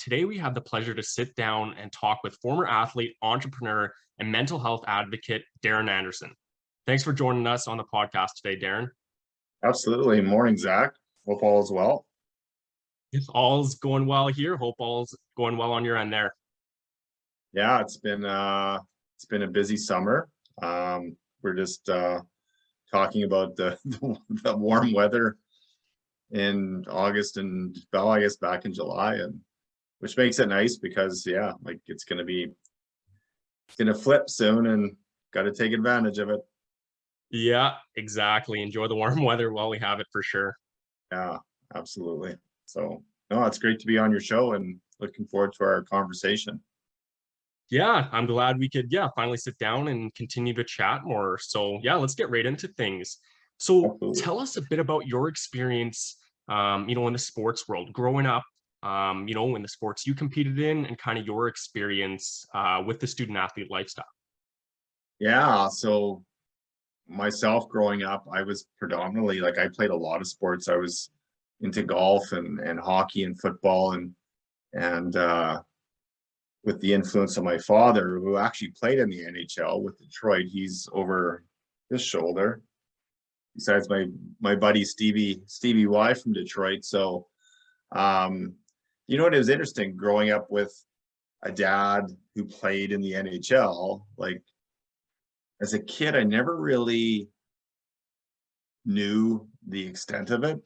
today we have the pleasure to sit down and talk with former athlete, entrepreneur, and mental health advocate, Darren Anderson. Thanks for joining us on the podcast today, Darren. Absolutely. Morning, Zach. Hope all is well. If all's going well here, hope all's going well on your end there. Yeah, it's been a busy summer. We're just talking about the warm weather in August and I guess back in July, and which makes it nice because it's gonna flip soon and got to take advantage of it. Yeah, exactly. Enjoy the warm weather while we have it for sure. Yeah, absolutely. So no, it's great to be on your show and looking forward to our conversation. Yeah, I'm glad we could, finally sit down and continue to chat more. So let's get right into things. So Absolutely. tell us a bit about your experience, in the sports world, growing up, in the sports you competed in, and kind of your experience with the student athlete lifestyle. Yeah, so myself growing up, I was predominantly I played a lot of sports. I was into golf and hockey and football and with the influence of my father, who actually played in the NHL with Detroit. He's over his shoulder. Besides my buddy Stevie Y from Detroit. So it was interesting growing up with a dad who played in the NHL. Like, as a kid, I never really knew the extent of it.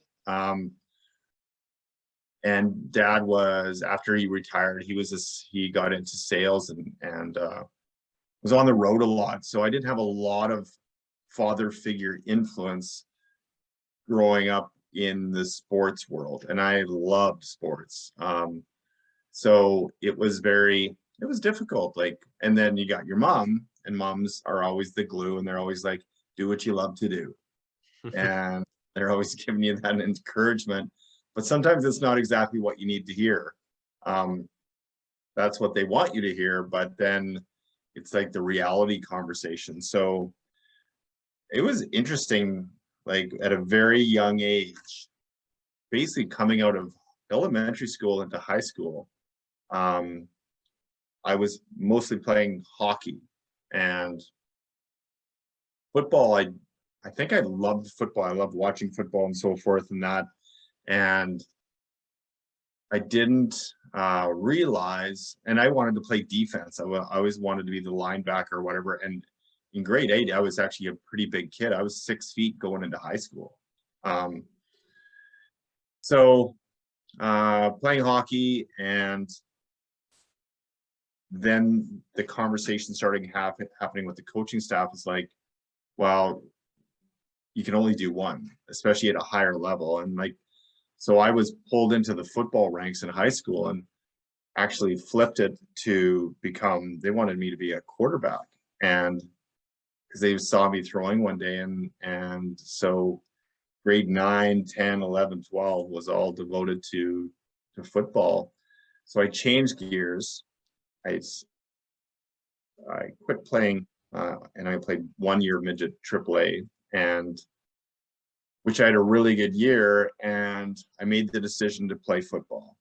And dad was, after he retired, he got into sales and was on the road a lot. So I didn't have a lot of father figure influence growing up in the sports world, and I loved sports. So it was difficult. And then you got your mom, and moms are always the glue, and they're always like, do what you love to do. And they're always giving you that encouragement, but sometimes it's not exactly what you need to hear. That's what they want you to hear, but then it's like the reality conversation. So it was interesting, at a very young age, basically coming out of elementary school into high school. I was mostly playing hockey and football. I think I loved football. I loved watching football and so forth and that. And I didn't realize, and I wanted to play defense. I always wanted to be the linebacker or whatever. And in grade 8, I was actually a pretty big kid. I was 6 feet going into high school. So playing hockey, and then the conversation starting happening with the coaching staff is like, well, you can only do one, especially at a higher level. And so I was pulled into the football ranks in high school and actually flipped it to they wanted me to be a quarterback. And because they saw me throwing one day, and so grade 9, 10, 11, 12 was all devoted to football. So I changed gears. I quit playing, and I played 1 year midget AAA, and which I had a really good year, and I made the decision to play football.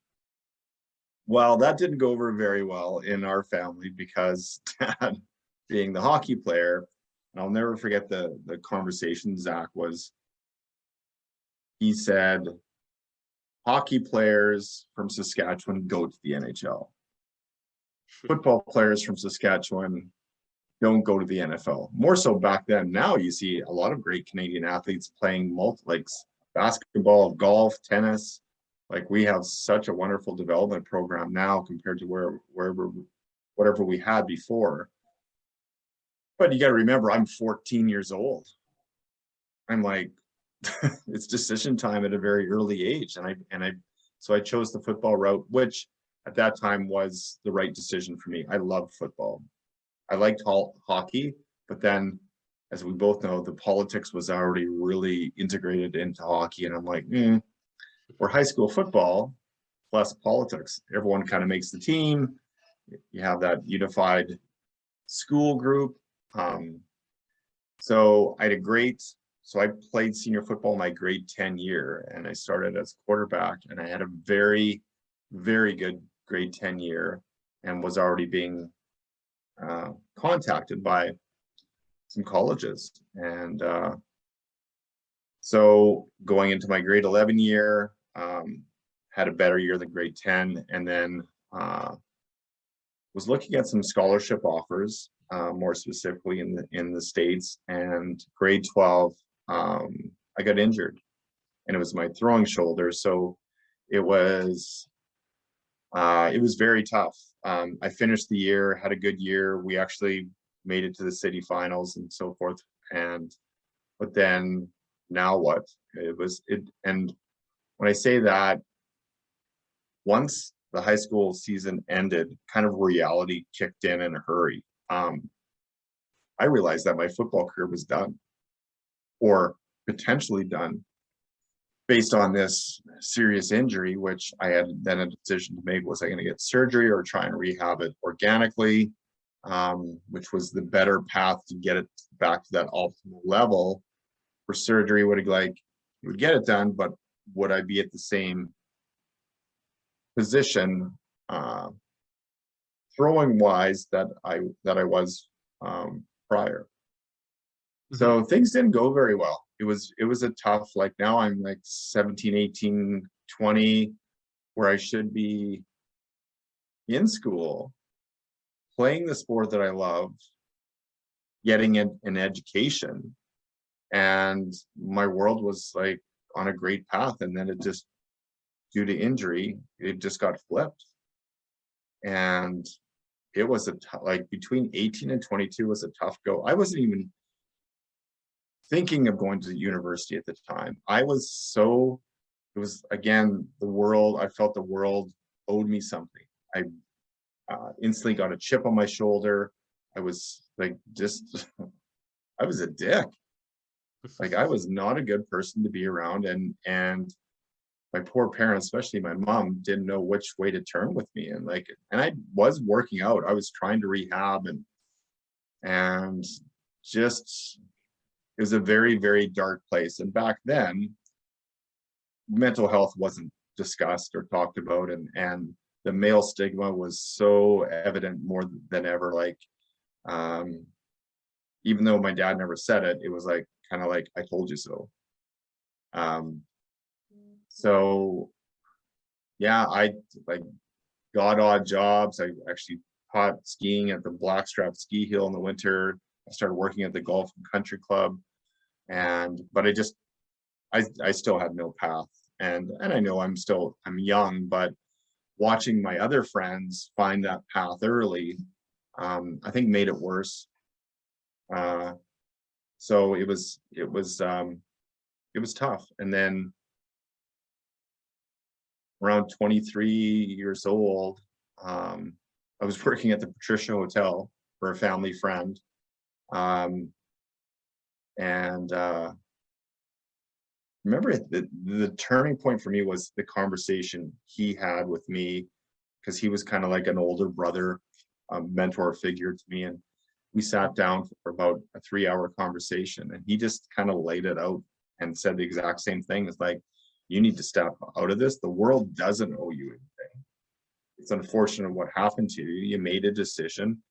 Well, that didn't go over very well in our family because dad, being the hockey player, and I'll never forget the conversation, Zach, he said, hockey players from Saskatchewan go to the NHL. Football players from Saskatchewan don't go to the NFL. More so back then. Now you see a lot of great Canadian athletes playing basketball, golf, tennis. We have such a wonderful development program now compared to whatever we had before. But you got to remember, I'm 14 years old. I'm like, it's decision time at a very early age, so I chose the football route, which at that time was the right decision for me. I loved football. I liked hockey, but then, as we both know, the politics was already really integrated into hockey, and I'm like, we're high school football plus politics. Everyone kind of makes the team. You have that unified school group. So I played senior football my grade 10 year, and I started as quarterback, and I had a very, very good grade 10 year and was already being contacted by some colleges. And so going into my grade 11 year, had a better year than grade 10, and then was looking at some scholarship offers, more specifically in the States. And grade 12, I got injured, and it was my throwing shoulder. So it was very tough. I finished the year, had a good year. We actually made it to the city finals and so forth. But then now what? And when I say that, once the high school season ended, kind of reality kicked in a hurry. I realized that my football career was done, or potentially done, based on this serious injury, which I had then a decision to make. Was I going to get surgery or try and rehab it organically, which was the better path to get it back to that optimal level? For surgery, would get it done, but would I be at the same position throwing wise that I was prior? So things didn't go very well. It was a tough, like now I'm like 17, 18, 20, where I should be in school, playing the sport that I love, getting an education, and my world was like on a great path. And then it just, due to injury, it just got flipped. And it was like between 18 and 22 was a tough go. I wasn't even thinking of going to university at the time. It was again, I felt the world owed me something. I instantly got a chip on my shoulder. I was like, I was a dick. Like, I was not a good person to be around, and my poor parents, especially my mom, didn't know which way to turn with me. And I was working out. I was trying to rehab, and just, it was a very, very dark place. And back then, mental health wasn't discussed or talked about, and the male stigma was so evident more than ever. Like, even though my dad never said it, it was like, kind of like, I told you so. So yeah, I got odd jobs. I actually taught skiing at the Blackstrap Ski Hill in the winter. I started working at the Golf and Country Club, but I still had no path. And I know I'm young, but watching my other friends find that path early, I think made it worse. So it was tough. And then around 23 years old, I was working at the Patricia Hotel for a family friend. Remember the turning point for me was the conversation he had with me, because he was kind of like an older brother, mentor figure to me. And we sat down for about a 3-hour conversation, and he just kind of laid it out and said the exact same thing. It's like, you need to step out of this. The world doesn't owe you anything. It's unfortunate what happened to you. You made a decision.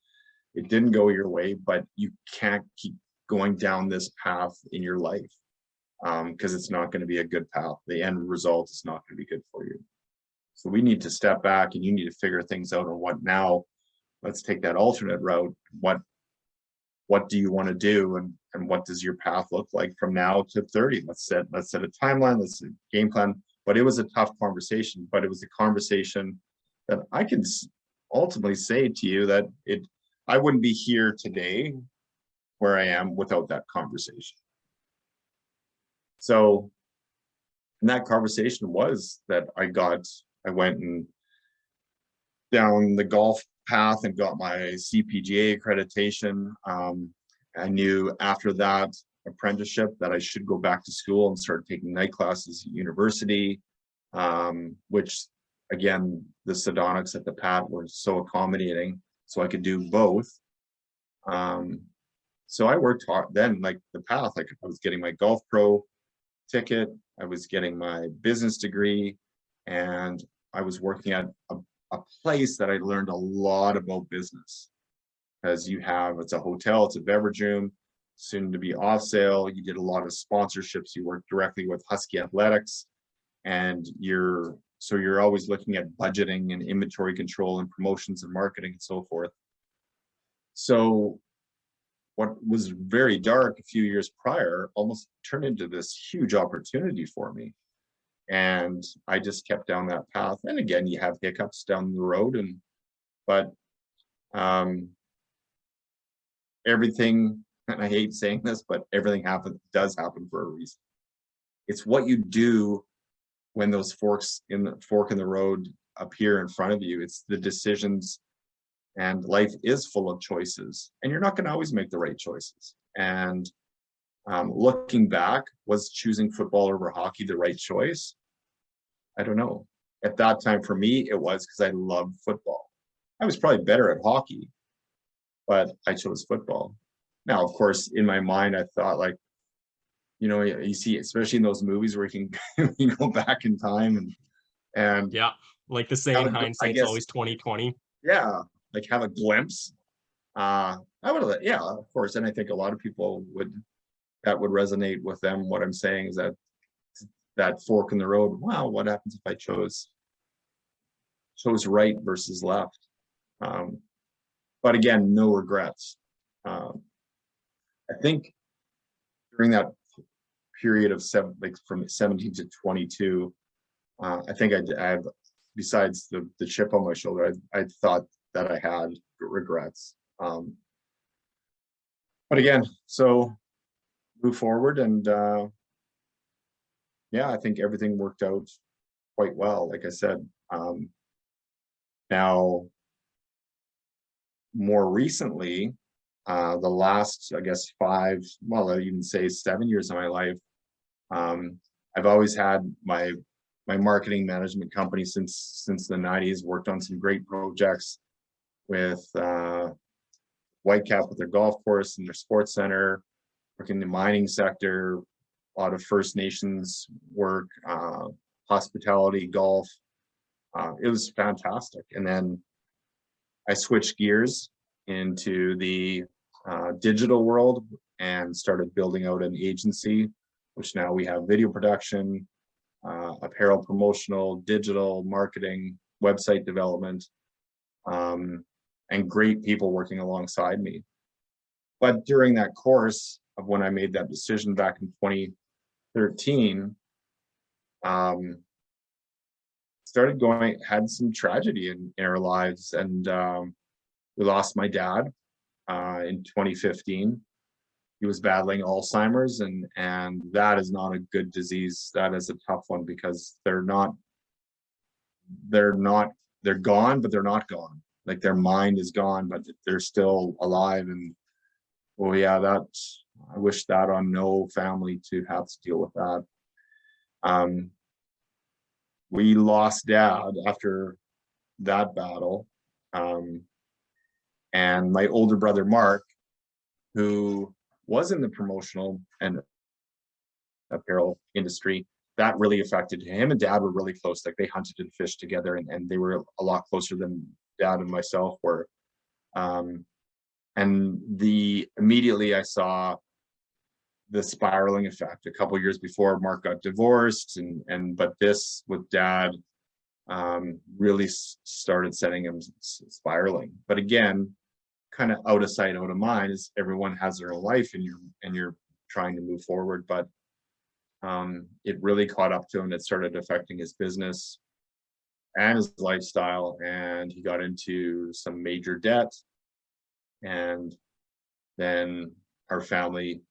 It didn't go your way, but you can't keep going down this path in your life, because it's not going to be a good path. The end result is not going to be good for you. So we need to step back, and you need to figure things out on what now. Let's take that alternate route. What do you want to do, and what does your path look like from now to 30? Let's set a timeline, let's set a game plan. But it was a tough conversation, but it was a conversation that I can ultimately say to you that I wouldn't be here today where I am without that conversation. So, and that conversation was that I went and down the golf path and got my CPGA accreditation. I knew after that apprenticeship that I should go back to school and start taking night classes at university, which again, the Sedonics at the Pat were so accommodating, so I could do both. So I worked hard then, like the path, like I was getting my golf pro ticket, I was getting my business degree, and I was working at a place that I learned a lot about business, because it's a hotel, it's a beverage room, soon to be off sale. You did a lot of sponsorships. You work directly with Husky Athletics, and you're always looking at budgeting and inventory control and promotions and marketing and so forth. So what was very dark a few years prior almost turned into this huge opportunity for me. And I just kept down that path. And again, you have hiccups down the road, but everything, and I hate saying this, but everything does happen for a reason. It's what you do when those fork in the road appear in front of you. It's the decisions, and life is full of choices, and you're not going to always make the right choices. And looking back, was choosing football over hockey the right choice? I don't know. At that time for me, it was, because I loved football. I was probably better at hockey, but I chose football. Now, of course, in my mind, I thought, like, you see, especially in those movies where you can go back in time and Yeah, like the saying, hindsight's always 20/20. Yeah, like have a glimpse. I would have, yeah, of course. And I think a lot of people would resonate with them. What I'm saying is that fork in the road. Wow, what happens if I chose right versus left? But again, no regrets. I think during that period of from 17 to 22, I think I besides the chip on my shoulder, I thought that I had regrets. But again, so move forward, and yeah, I think everything worked out quite well. Like I said, now more recently, the last, I guess, 5, well, I'd even say 7 years of my life, I've always had my marketing management company since the 90s. Worked on some great projects with Whitecap with their golf course and their sports center, working in the mining sector, a lot of First Nations work, hospitality, golf. It was fantastic. And then I switched gears into the digital world and started building out an agency, which now we have video production, apparel promotional, digital marketing, website development, and great people working alongside me. But during that course of when I made that decision back in 2013, had some tragedy in our lives, and we lost my dad in 2015. He was battling Alzheimer's, and that is not a good disease. That is a tough one, because they're gone, but they're not gone. Like, their mind is gone, but they're still alive. And well, yeah, I wish that on no family to have to deal with that. We lost Dad after that battle. And my older brother, Mark, who was in the promotional and apparel industry, that really affected him. And Dad were really close. Like, they hunted and fished together, and they were a lot closer than Dad and myself were. And immediately I saw the spiraling effect. A couple of years before, Mark got divorced, but this with Dad really started setting him spiraling. But again, kind of out of sight, out of mind, as everyone has their own life, and you're trying to move forward. But it really caught up to him. It started affecting his business and his lifestyle, and he got into some major debt. And then our family,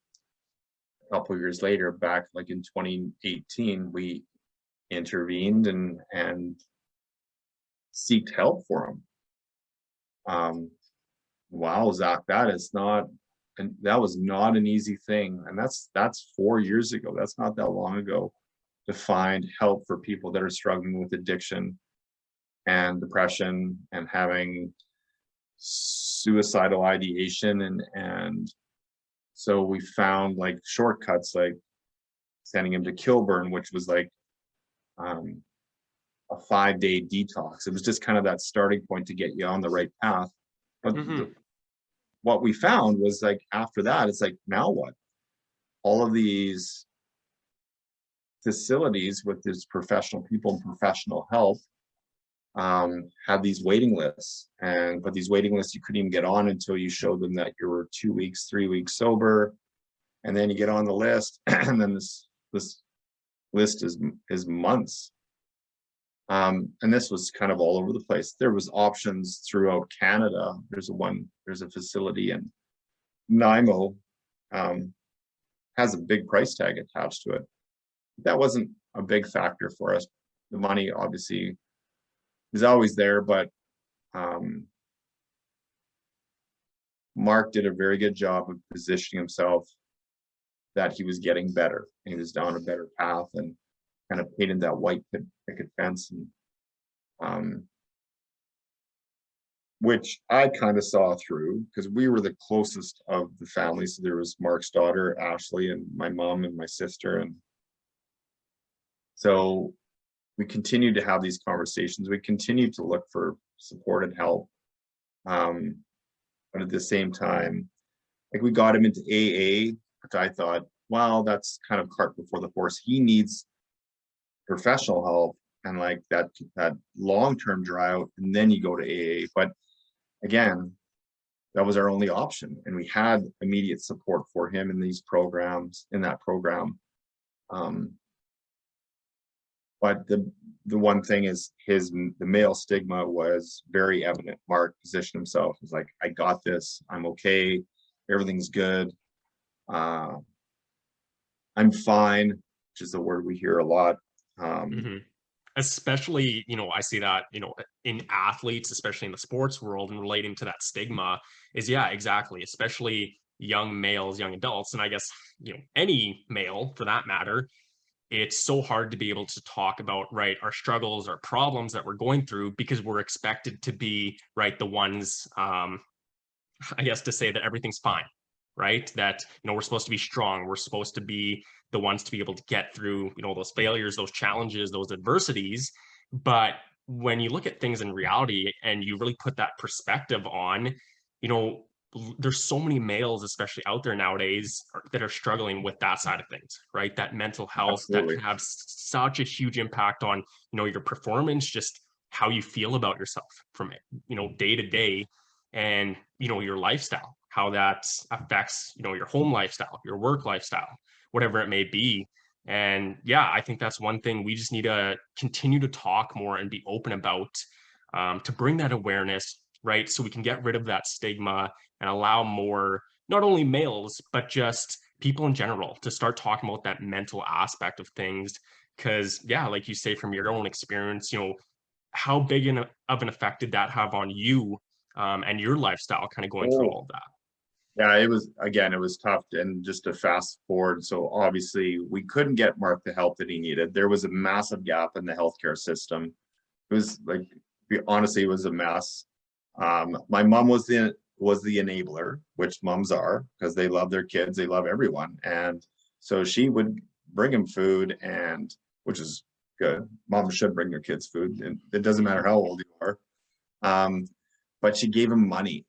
a couple of years later, back like in 2018, we intervened and seeked help for him. Wow, Zach, that was not an easy thing. And that's 4 years ago. That's not that long ago, to find help for people that are struggling with addiction and depression and having suicidal ideation. And so we found like shortcuts, like sending him to Kilburn, which was like a 5-day detox. It was just kind of that starting point to get you on the right path. But what we found was like, after that, it's like, now what? All of these facilities with these professional people and professional help had these waiting lists, but these waiting lists you couldn't even get on until you showed them that you were 2 weeks, 3 weeks sober, and then you get on the list, and then this list is months. And this was kind of all over the place. There was options throughout Canada. There's a facility in Nanaimo, has a big price tag attached to it. That wasn't a big factor for us. The money obviously is always there, but Mark did a very good job of positioning himself that he was getting better. He was down a better path and kind of painted that white picket fence, and which I kind of saw through, because we were the closest of the family. So there was Mark's daughter, Ashley, and my mom and my sister. And so we continued to have these conversations. We continued to look for support and help. But at the same time, like, we got him into AA, which I thought, wow, that's kind of cart before the horse. He needs professional help and like that long-term drought, and then you go to AA. But again, that was our only option, and we had immediate support for him in that program. But the one thing is the male stigma was very evident. Mark positioned himself as like, I got this, I'm okay, everything's good, I'm fine, which is the word we hear a lot. Especially, I see that, in athletes, especially in the sports world, and relating to that stigma is, yeah, exactly. Especially young males, young adults, and I guess, any male for that matter, it's so hard to be able to talk about, right, our struggles, our problems that we're going through, because we're expected to be, right, the ones, I guess, to say that everything's fine, right? That, we're supposed to be strong. We're supposed to be the ones to be able to get through, those failures, those challenges, those adversities. But when you look at things in reality and you really put that perspective on, there's so many males, especially out there nowadays, that are struggling with that side of things, right? That mental health. Absolutely. That can have such a huge impact on, your performance, just how you feel about yourself from, day to day, and, your lifestyle, how that affects, your home lifestyle, your work lifestyle, whatever it may be. And yeah, I think that's one thing we just need to continue to talk more and be open about, to bring that awareness, right? So we can get rid of that stigma and allow more, not only males, but just people in general, to start talking about that mental aspect of things. Because yeah, like you say, from your own experience, how big of an effect did that have on you, and your lifestyle, kind of going through all of that? Yeah, it was tough. And just to fast forward, so obviously we couldn't get Mark the help that he needed. There was a massive gap in the healthcare system. It was like, honestly, it was a mess. My mom was the enabler, which moms are, because they love their kids, they love everyone. And so she would bring him food, and which is good. Moms should bring their kids food, and it doesn't matter how old you are. But she gave him money,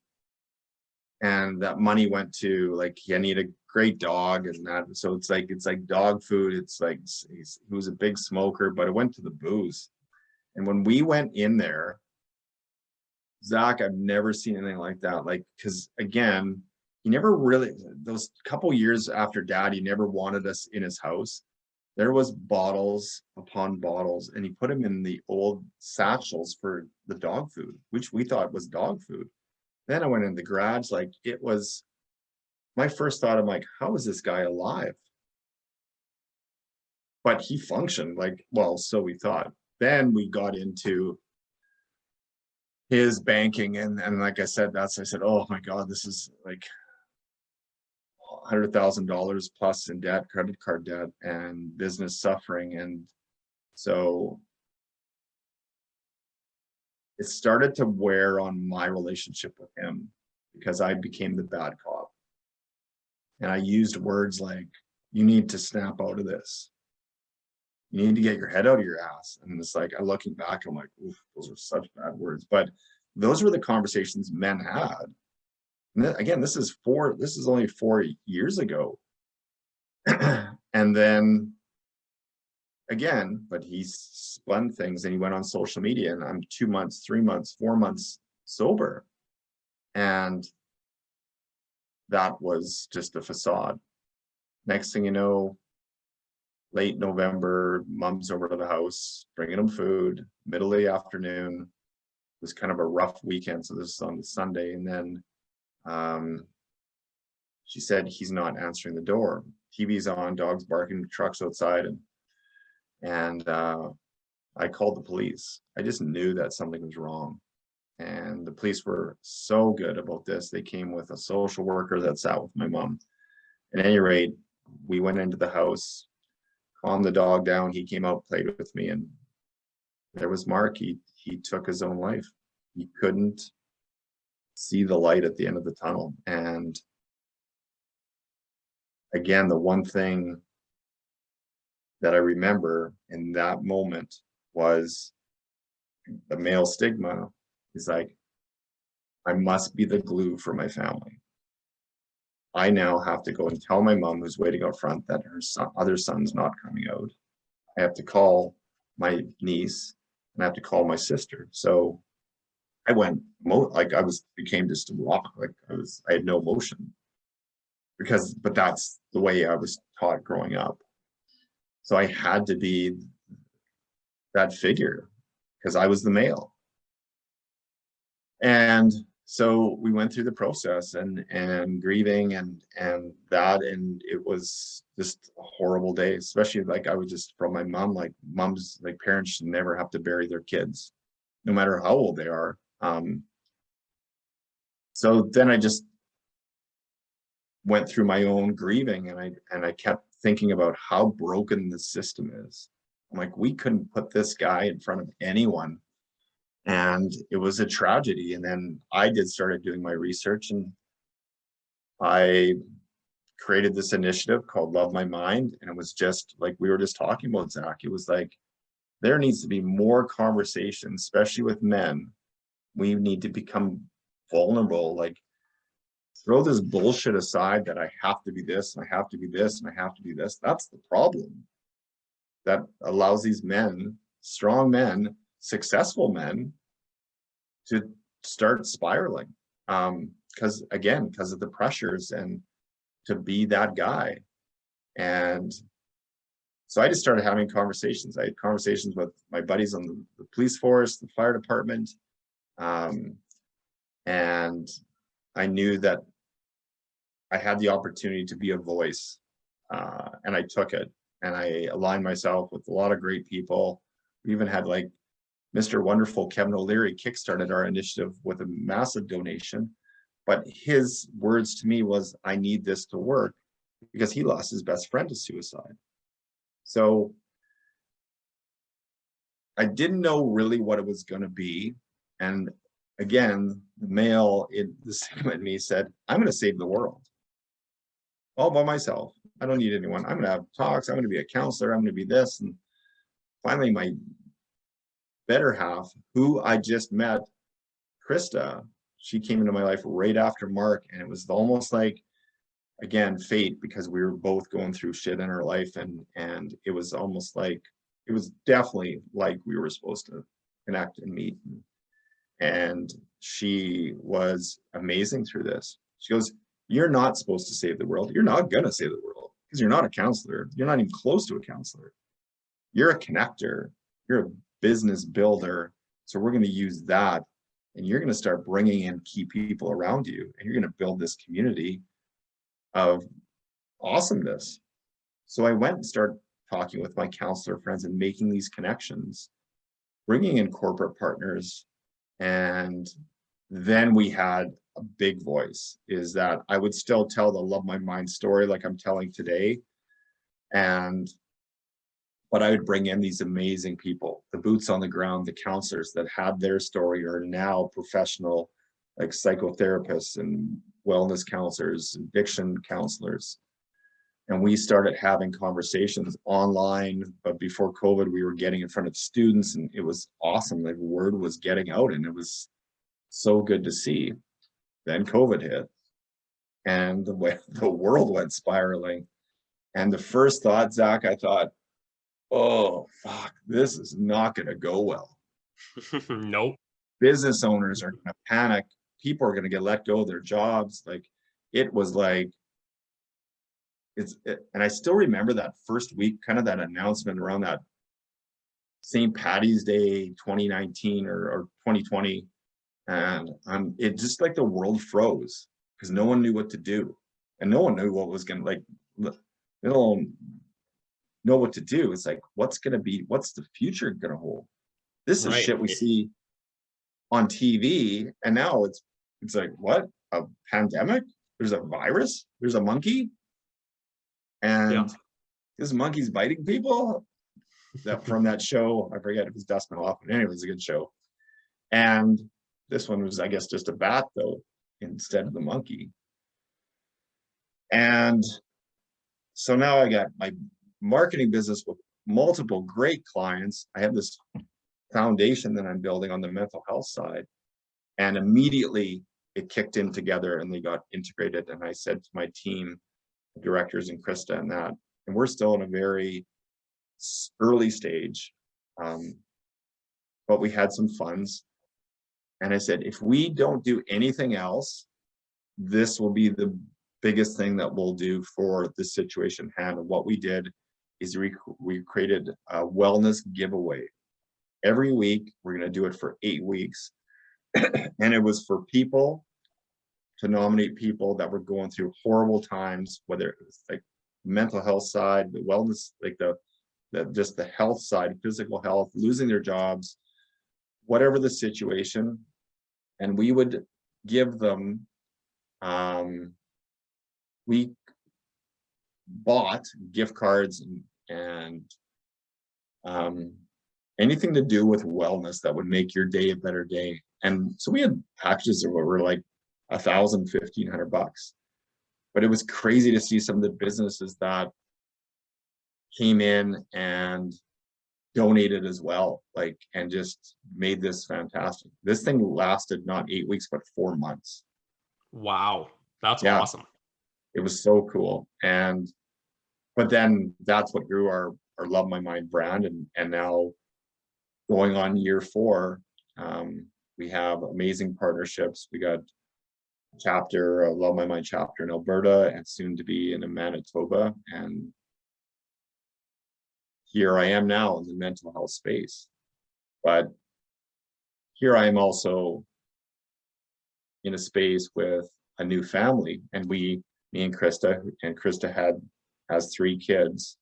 and that money went to, like, I need a great dog, and that. So it's like dog food. It's like, he was a big smoker, but it went to the booze. And when we went in there, Zak, I've never seen anything like that. Like, because again, he never really, those couple years after Dad, he never wanted us in his house. There was bottles upon bottles, and he put them in the old satchels for the dog food, which we thought was dog food. Then I went in the garage, like, it was my first thought. I'm like, how is this guy alive? But he functioned like, well, so we thought. Then we got into his banking, and like I said, I said, oh my God, this is like $100,000 plus in debt, credit card debt, and business suffering. And so it started to wear on my relationship with him, because I became the bad cop. And I used words like, you need to snap out of this. You need to get your head out of your ass. And it's like, I'm looking back, I'm like, oof, those are such bad words. But those were the conversations men had. And again, this is only 4 years ago. And then again, but he spun things and he went on social media, and I'm 2 months, 3 months, 4 months sober. And that was just a facade. Next thing you know, late November, mom's over to the house, bringing him food, middle of the afternoon. It was kind of a rough weekend. So this is on the Sunday. And then she said, he's not answering the door. TV's on, dogs barking, trucks outside. And I called the police. I just knew that something was wrong. And the police were so good about this. They came with a social worker that sat with my mom. At any rate, we went into the house, calmed the dog down. He came out, played with me, and there was Mark. He took his own life. He couldn't see the light at the end of the tunnel. And again, the one thing that I remember in that moment was the male stigma. Is like, I must be the glue for my family. I now have to go and tell my mom, who's waiting out front, that her other son's not coming out. I have to call my niece, and I have to call my sister. So I went became just a rock. Like I had no emotion but that's the way I was taught growing up. So I had to be that figure because I was the male. And so we went through the process and grieving and that, and it was just a horrible day, especially like I was just from my mom, like moms, like parents should never have to bury their kids, no matter how old they are. So then I just went through my own grieving, and I kept thinking about how broken the system is. I'm like, we couldn't put this guy in front of anyone. And it was a tragedy. And then I started doing my research, and I created this initiative called Love My Mind. And it was just like we were just talking about, Zak. It was like, there needs to be more conversation, especially with men. We need to become vulnerable, like throw this bullshit aside that I have to be this, and I have to be this, and I have to be this. That's the problem that allows these men, strong men, successful men, to start spiraling because of the pressures and to be that guy. And so I just started having conversations. I had conversations with my buddies on the police force, the fire department, and I knew that I had the opportunity to be a voice, and I took it, and I aligned myself with a lot of great people. We even had like Mr. Wonderful Kevin O'Leary kickstarted our initiative with a massive donation, but his words to me was, I need this to work, because he lost his best friend to suicide. So I didn't know really what it was going to be. And again, the male in me said, I'm going to save the world all by myself. I don't need anyone. I'm going to have talks. I'm going to be a counselor. I'm going to be this. And finally, my better half, who I just met, Krista, she came into my life right after Mark. And it was almost like, again, fate, because we were both going through shit in our life. And it was almost like, it was definitely like we were supposed to connect and meet. And she was amazing through this. She goes, you're not supposed to save the world. You're not going to save the world because you're not a counselor. You're not even close to a counselor. You're a connector. You're a business builder. So we're going to use that. And you're going to start bringing in key people around you. And you're going to build this community of awesomeness. So I went and started talking with my counselor friends and making these connections, bringing in corporate partners. And then we had a big voice, is that I would still tell the Love My Mind story like I'm telling today. But I would bring in these amazing people, the boots on the ground, the counselors that had their story are now professional, like psychotherapists and wellness counselors, addiction counselors. And we started having conversations online, but before COVID, we were getting in front of students, and it was awesome. Like, word was getting out, and it was so good to see. Then COVID hit, and the world went spiraling. And the first thought, Zach, I thought, oh, fuck, this is not going to go well. Nope. Business owners are going to panic. People are going to get let go of their jobs. Like, it was like, and I still remember that first week, kind of that announcement around that St. Patty's Day 2019 or 2020. And it just like the world froze because no one knew what to do. And no one knew what was going to, like, they don't know what to do. It's like, what's the future going to hold? This is shit we see on TV. And now it's like, what? A pandemic? There's a virus? There's a monkey? And this monkey's biting people? That from that show, I forget if it was Dustin Hoffman. Anyway, it was a good show. And this one was, I guess, just a bat, though, instead of the monkey. And so now I got my marketing business with multiple great clients. I have this foundation that I'm building on the mental health side. And immediately it kicked in together and they got integrated. And I said to my team, directors and Krista and that, and we're still in a very early stage, but we had some funds. And I said, if we don't do anything else, this will be the biggest thing that we'll do for this situation at hand. And what we did is we created a wellness giveaway. Every week, we're going to do it for 8 weeks. And it was for people to nominate people that were going through horrible times, whether it was like mental health side, the wellness, like just the health side, physical health, losing their jobs, whatever the situation. And we would give them, we bought gift cards and anything to do with wellness that would make your day a better day. And so we had packages that were like $1,000, $1,500. But it was crazy to see some of the businesses that came in and donated as well, like, and just made this fantastic. This thing lasted not 8 weeks, but 4 months. Wow. That's awesome. It was so cool. But then that's what grew our Love My Mind brand. And now going on year 4, we have amazing partnerships. We got a Love My Mind chapter in Alberta and soon to be in Manitoba. And here I am now in the mental health space. But here I am also in a space with a new family. And me and Krista has 3 kids.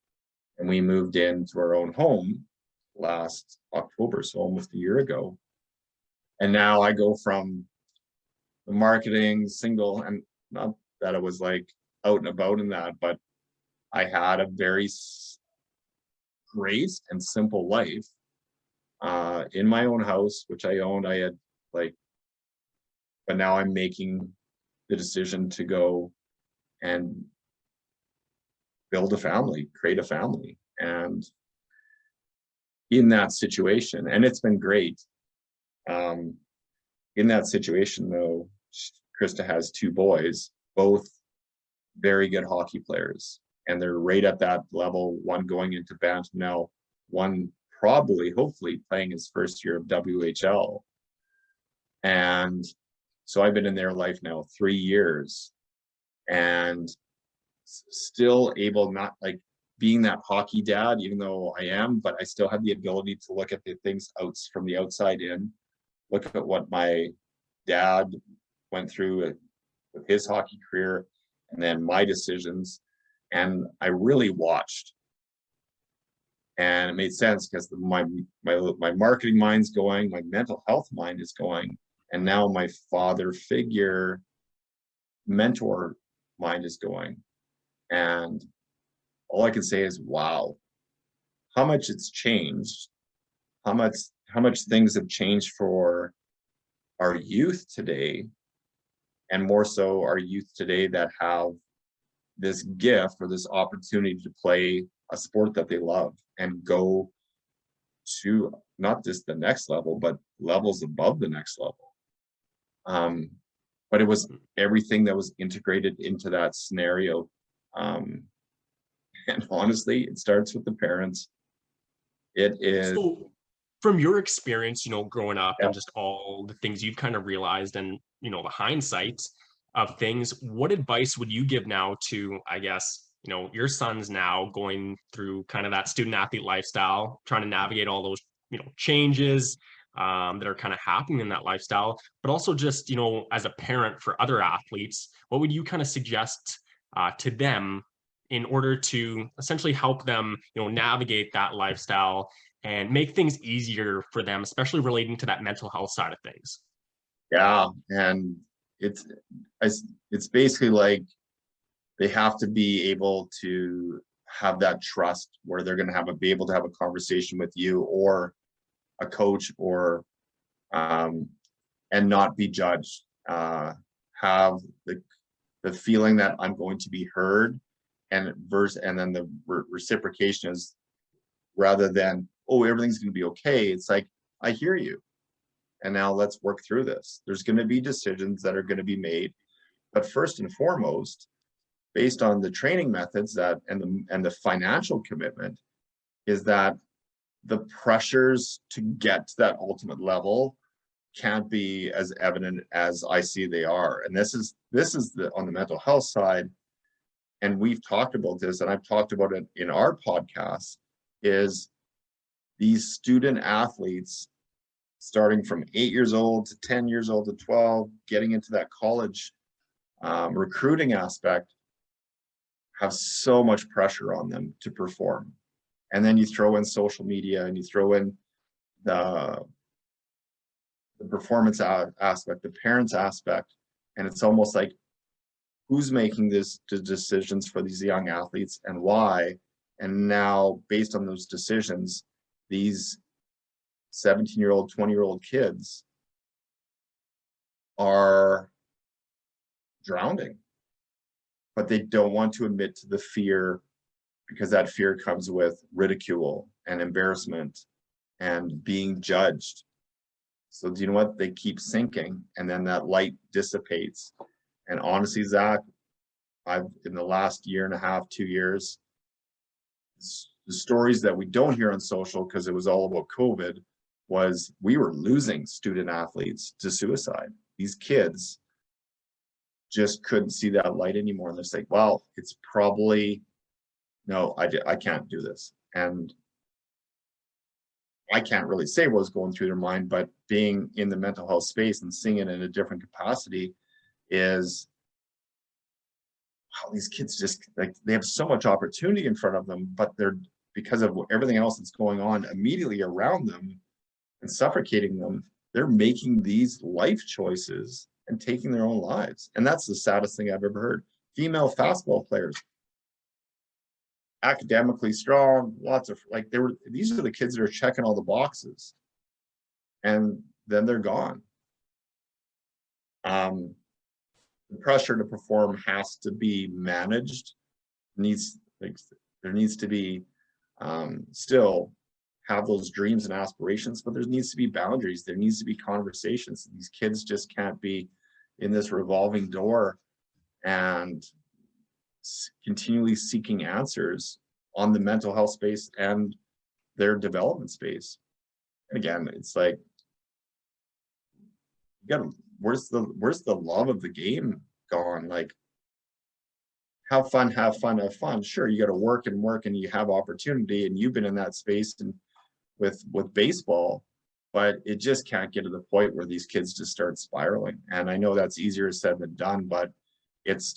And we moved into our own home last October, so almost a year ago. And now I go from the marketing single, and not that I was like out and about in that, but I had a very great and simple life in my own house, which I owned. I had but now I'm making the decision to go and build a family, create a family. And in that situation, and it's been great. In that situation, though, Krista has 2 boys, both very good hockey players, and they're right at that level, one going into Bantam now, one probably, hopefully, playing his first year of WHL. And so I've been in their life now 3 years, and still able, not like being that hockey dad, even though I am, but I still have the ability to look at the things out from the outside in, look at what my dad went through with his hockey career, and then my decisions. And I really watched, and it made sense because my marketing mind's going, my mental health mind is going, and now my father figure mentor mind is going. And all I can say is, wow, how much it's changed, how much things have changed for our youth today, and more so our youth today that have this gift or this opportunity to play a sport that they love and go to not just the next level, but levels above the next level. But it was everything that was integrated into that scenario. And honestly, it starts with the parents. It is. So from your experience, growing up Yeah. and just all the things you've kind of realized and, the hindsight of things, what advice would you give now to, I guess, your sons now going through kind of that student athlete lifestyle, trying to navigate all those, changes that are kind of happening in that lifestyle, but also just, as a parent for other athletes, what would you kind of suggest to them in order to essentially help them, navigate that lifestyle and make things easier for them, especially relating to that mental health side of things? Yeah, and it's basically like they have to be able to have that trust where they're going to be able to have a conversation with you or a coach or and not be judged. Have the feeling that I'm going to be heard, and then the reciprocation is, rather than, oh, everything's going to be okay, it's like, I hear you, and now let's work through this. There's going to be decisions that are going to be made, but first and foremost, based on the training methods that and the financial commitment, is that the pressures to get to that ultimate level can't be as evident as I see they are. And this is on the mental health side. And we've talked about this, and I've talked about it in our podcast, is these student athletes starting from 8 years old to 10 years old to 12, getting into that college recruiting aspect, have so much pressure on them to perform. And then you throw in social media, and you throw in the performance aspect, the parents aspect, and it's almost like, who's making the decisions for these young athletes and why? And now, based on those decisions, these 17-year-old, 20-year-old kids are drowning, but they don't want to admit to the fear, because that fear comes with ridicule and embarrassment and being judged. So do you know what? They keep sinking, and then that light dissipates. And honestly, Zak, in the last year and a half, 2 years, the stories that we don't hear on social, because it was all about COVID, was we were losing student athletes to suicide. These kids just couldn't see that light anymore. And they're like, well, it's probably, no, I can't do this. And I can't really say what was going through their mind, but being in the mental health space and seeing it in a different capacity is, wow, these kids just, like, they have so much opportunity in front of them, but they're, because of everything else that's going on immediately around them and suffocating them, they're making these life choices and taking their own lives. And that's the saddest thing I've ever heard. Female fastball players, academically strong, lots of, like, these are the kids that are checking all the boxes, and then they're gone. The pressure to perform has to be managed. There needs to be still have those dreams and aspirations, but there needs to be boundaries. There needs to be conversations. These kids just can't be in this revolving door and continually seeking answers on the mental health space and their development space. And again, it's like, you gotta, where's the love of the game gone? Like, have fun. Sure, you got to work and you have opportunity, and you've been in that space and with baseball, but it just can't get to the point where these kids just start spiraling. And I know that's easier said than done, but it's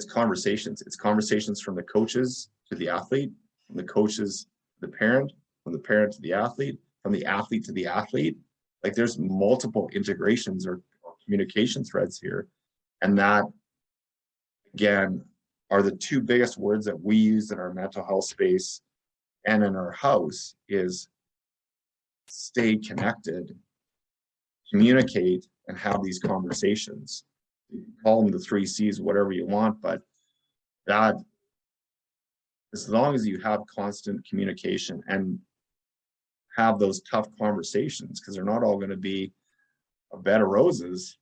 conversations. It's conversations from the coaches to the athlete, from the coaches to the parent, from the parent to the athlete, from the athlete to the athlete. Like, there's multiple integrations or communication threads here. And that, again, are the two biggest words that we use in our mental health space and in our house, is stay connected, communicate, and have these conversations. You can call them the 3 C's, whatever you want, but that, as long as you have constant communication and have those tough conversations, because they're not all going to be a bed of roses,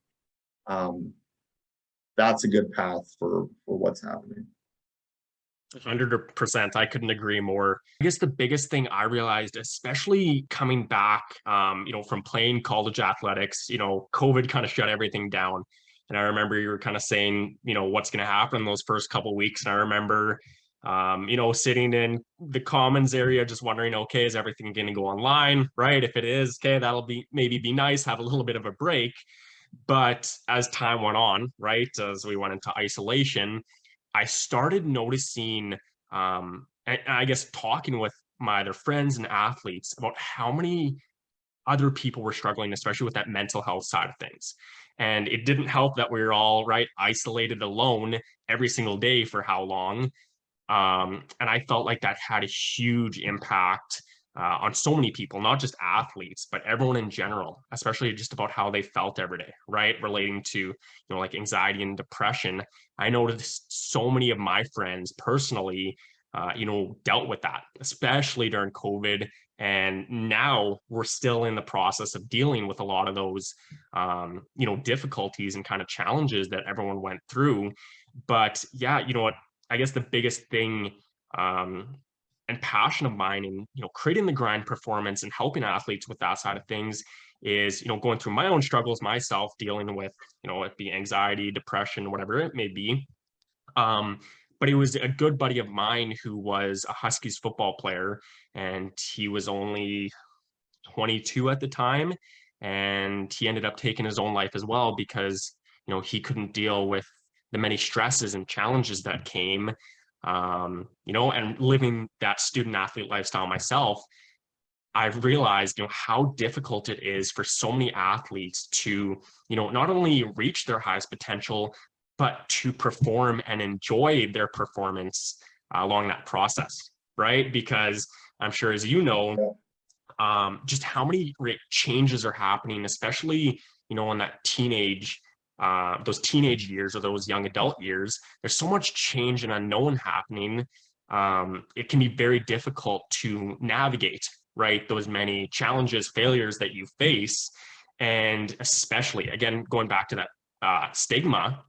that's a good path for what's happening. 100%. I couldn't agree more. I guess the biggest thing I realized, especially coming back, from playing college athletics, COVID kind of shut everything down. And I remember you were kind of saying, what's going to happen in those first couple of weeks. And I remember, sitting in the commons area, just wondering, okay, is everything going to go online? Right. If it is, okay, that'll maybe be nice, have a little bit of a break. But as time went on, right, as we went into isolation, I started noticing, and I guess talking with my other friends and athletes about how many other people were struggling, especially with that mental health side of things. And it didn't help that we were all isolated alone every single day for how long. And I felt like that had a huge impact on so many people, not just athletes, but everyone in general, especially just about how they felt every day, right? Relating to, like anxiety and depression. I noticed so many of my friends personally, dealt with that, especially during COVID. And now we're still in the process of dealing with a lot of those, difficulties and kind of challenges that everyone went through. But yeah, you know what? I guess the biggest thing, and passion of mine in creating the grind performance and helping athletes with that side of things is going through my own struggles myself, dealing with it be anxiety, depression, whatever it may be. But it was a good buddy of mine who was a Huskies football player, and he was only 22 at the time, and he ended up taking his own life as well because he couldn't deal with the many stresses and challenges that came, and living that student athlete lifestyle myself. I've realized, how difficult it is for so many athletes to, not only reach their highest potential, but to perform and enjoy their performance along that process, right? Because I'm sure, as you know, just how many changes are happening, especially, in that those teenage years or those young adult years. There's so much change and unknown happening. It can be very difficult to navigate, right? Those many challenges, failures that you face. And especially, again, going back to that stigma,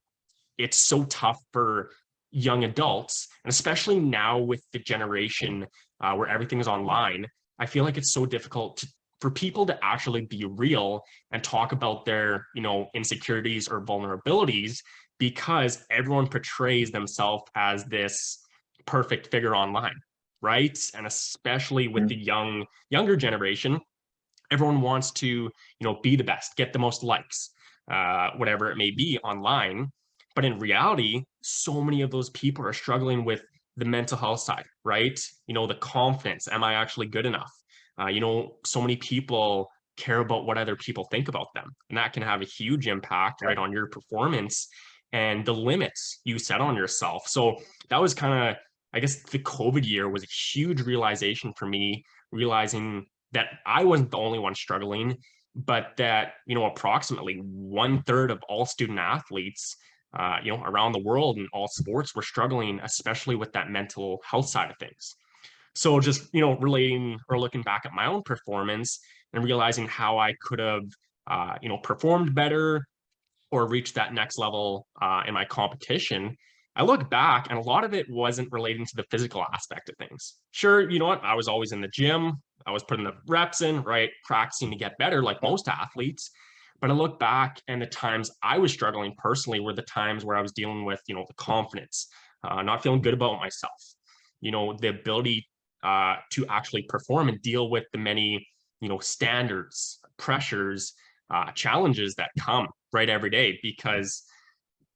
it's so tough for young adults, and especially now with the generation where everything is online. I feel like it's so difficult for people to actually be real and talk about their, insecurities or vulnerabilities, because everyone portrays themselves as this perfect figure online, right? And especially with the younger generation, everyone wants to, be the best, get the most likes, whatever it may be online. But in reality, so many of those people are struggling with the mental health side, right? The confidence. Am I actually good enough? So many people care about what other people think about them, and that can have a huge impact, right, on your performance and the limits you set on yourself. So that was kind of, I guess, the COVID year was a huge realization for me, realizing that I wasn't the only one struggling, but that, approximately 1/3 of all student athletes, around the world in all sports were struggling, especially with that mental health side of things. So just, relating or looking back at my own performance and realizing how I could have, performed better or reached that next level in my competition, I look back and a lot of it wasn't relating to the physical aspect of things. Sure, you know what? I was always in the gym. I was putting the reps in, right? Practicing to get better like most athletes. But I look back and the times I was struggling personally were the times where I was dealing with, the confidence, not feeling good about myself, the ability to actually perform and deal with the many, standards, pressures, challenges that come right every day. Because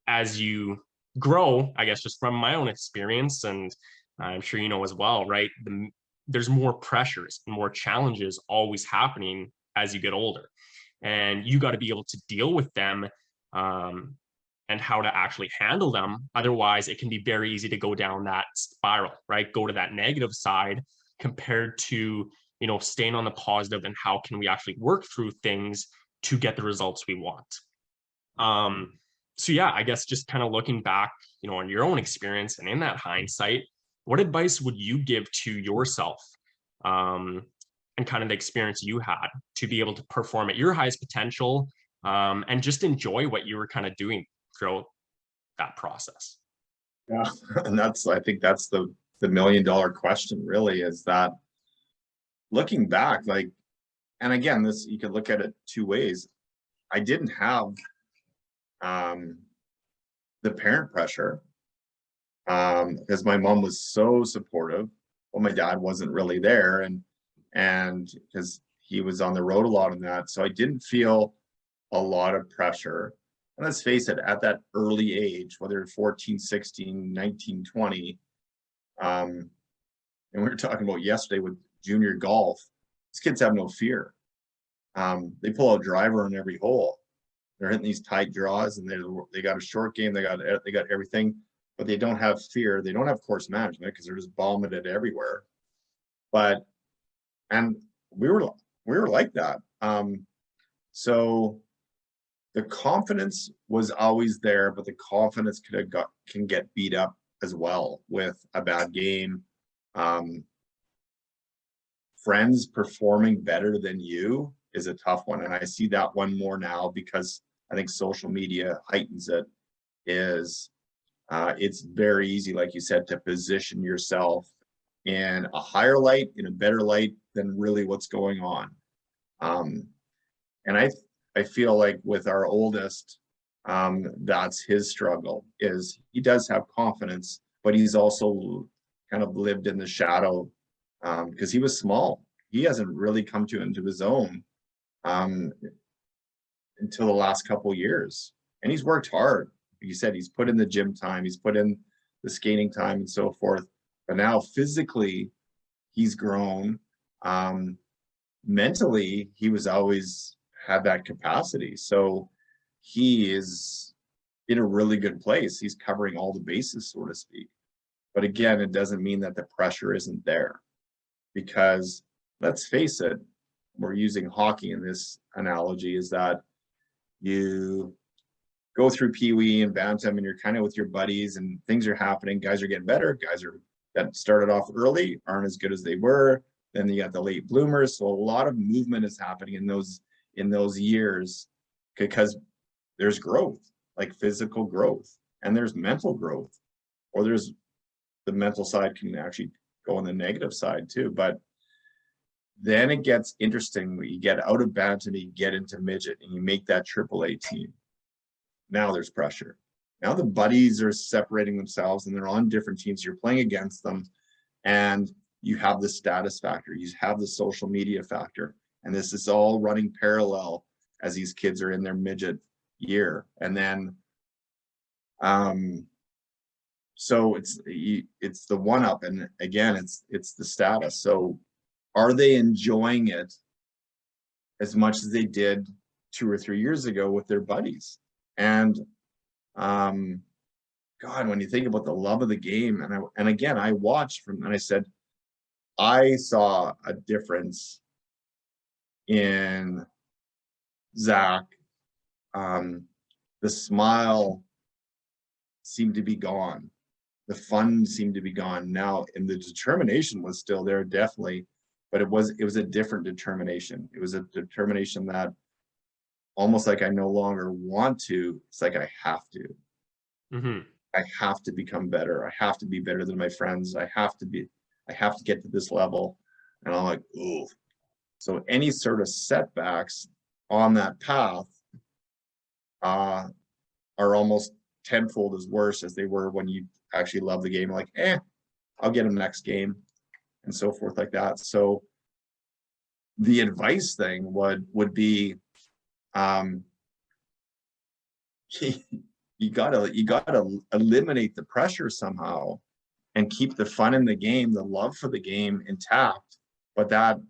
as you grow, I guess just from my own experience, and I'm sure as well, right? There's more pressures and more challenges always happening as you get older, and you got to be able to deal with them, and how to actually handle them. Otherwise, it can be very easy to go down that spiral, right? Go to that negative side compared to, staying on the positive and how can we actually work through things to get the results we want. So yeah, I guess just kind of looking back, on your own experience and in that hindsight, what advice would you give to yourself, um, and kind of the experience you had to be able to perform at your highest potential, and just enjoy what you were kind of doing throughout that process? Yeah. And I think that's the $1 million question really, is that looking back, like, and again, this, you could look at it two ways. I didn't have um, the parent pressure because my mom was so supportive. Well, my dad wasn't really there, and because he was on the road a lot in that, so I didn't feel a lot of pressure. And let's face it, at that early age, whether 14, 16, 19, 20, and we were talking about yesterday with junior golf, these kids have no fear. They pull out driver on every hole. They're hitting these tight draws, and they got a short game. They got everything, but they don't have fear. They don't have course management because they're just bombing it everywhere. But and we were like that. So the confidence was always there, but the confidence can get beat up as well with a bad game. Friends performing better than you is a tough one, and I see that one more now because I think social media heightens it. It's very easy, like you said, to position yourself in a higher light, in a better light than really what's going on. And I feel like with our oldest, that's his struggle, is he does have confidence, but he's also kind of lived in the shadow because he was small. He hasn't really come into his own until the last couple years, and he's worked hard. Like you said, he's put in the gym time, he's put in the skating time and so forth, but now physically he's grown. Mentally, he was always had that capacity, so he is in a really good place. He's covering all the bases, so to speak. But again, it doesn't mean that the pressure isn't there, because let's face it, we're using hockey in this analogy, is that you go through Pee Wee and Bantam and you're kind of with your buddies and things are happening. Guys are getting better. Guys that started off early aren't as good as they were. Then you got the late bloomers. So a lot of movement is happening in those years because there's growth, like physical growth, and there's mental growth, or there's the mental side can actually go on the negative side too. But then it gets interesting. You get out of Bantam, you get into midget, and you make that AAA team. Now there's pressure. Now the buddies are separating themselves and they're on different teams. You're playing against them, and you have the status factor. You have the social media factor. And this is all running parallel as these kids are in their midget year. And then, so it's the one up, and again, it's the status. So are they enjoying it as much as they did 2 or 3 years ago with their buddies? And God, when you think about the love of the game, and again, I watched and I said, I saw a difference in Zak. The smile seemed to be gone. The fun seemed to be gone now, and the determination was still there, definitely, but it was a different determination. It was a determination that almost like I no longer want to, it's like I have to. Mm-hmm. I have to become better. I have to be better than my friends. I have to get to this level. And I'm like, ooh. So any sort of setbacks on that path are almost tenfold as worse as they were when you actually love the game. Like, I'll get him next game, and so forth like that. So the advice thing would be, you gotta eliminate the pressure somehow and keep the fun in the game, the love for the game intact. But that,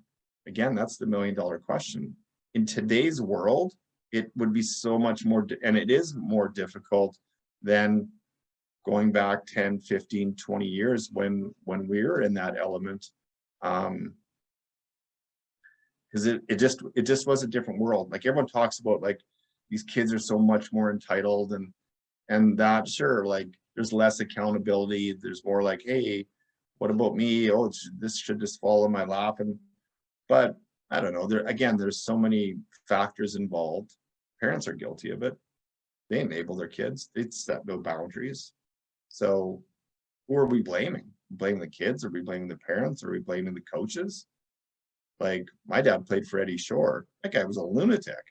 again, that's the $1 million question. In today's world, it would be so much more, and it is more difficult than going back 10, 15, 20 years when we were in that element. Because it just was a different world. Like everyone talks about, like these kids are so much more entitled, and And that, sure, like there's less accountability. There's more like, hey, what about me? Oh, this should just fall in my lap. But I don't know. There's so many factors involved. Parents are guilty of it. They enable their kids. They set no boundaries. So who are we blaming? Blaming the kids? Are we blaming the parents? Are we blaming the coaches? Like my dad played for Eddie Shore. That guy was a lunatic.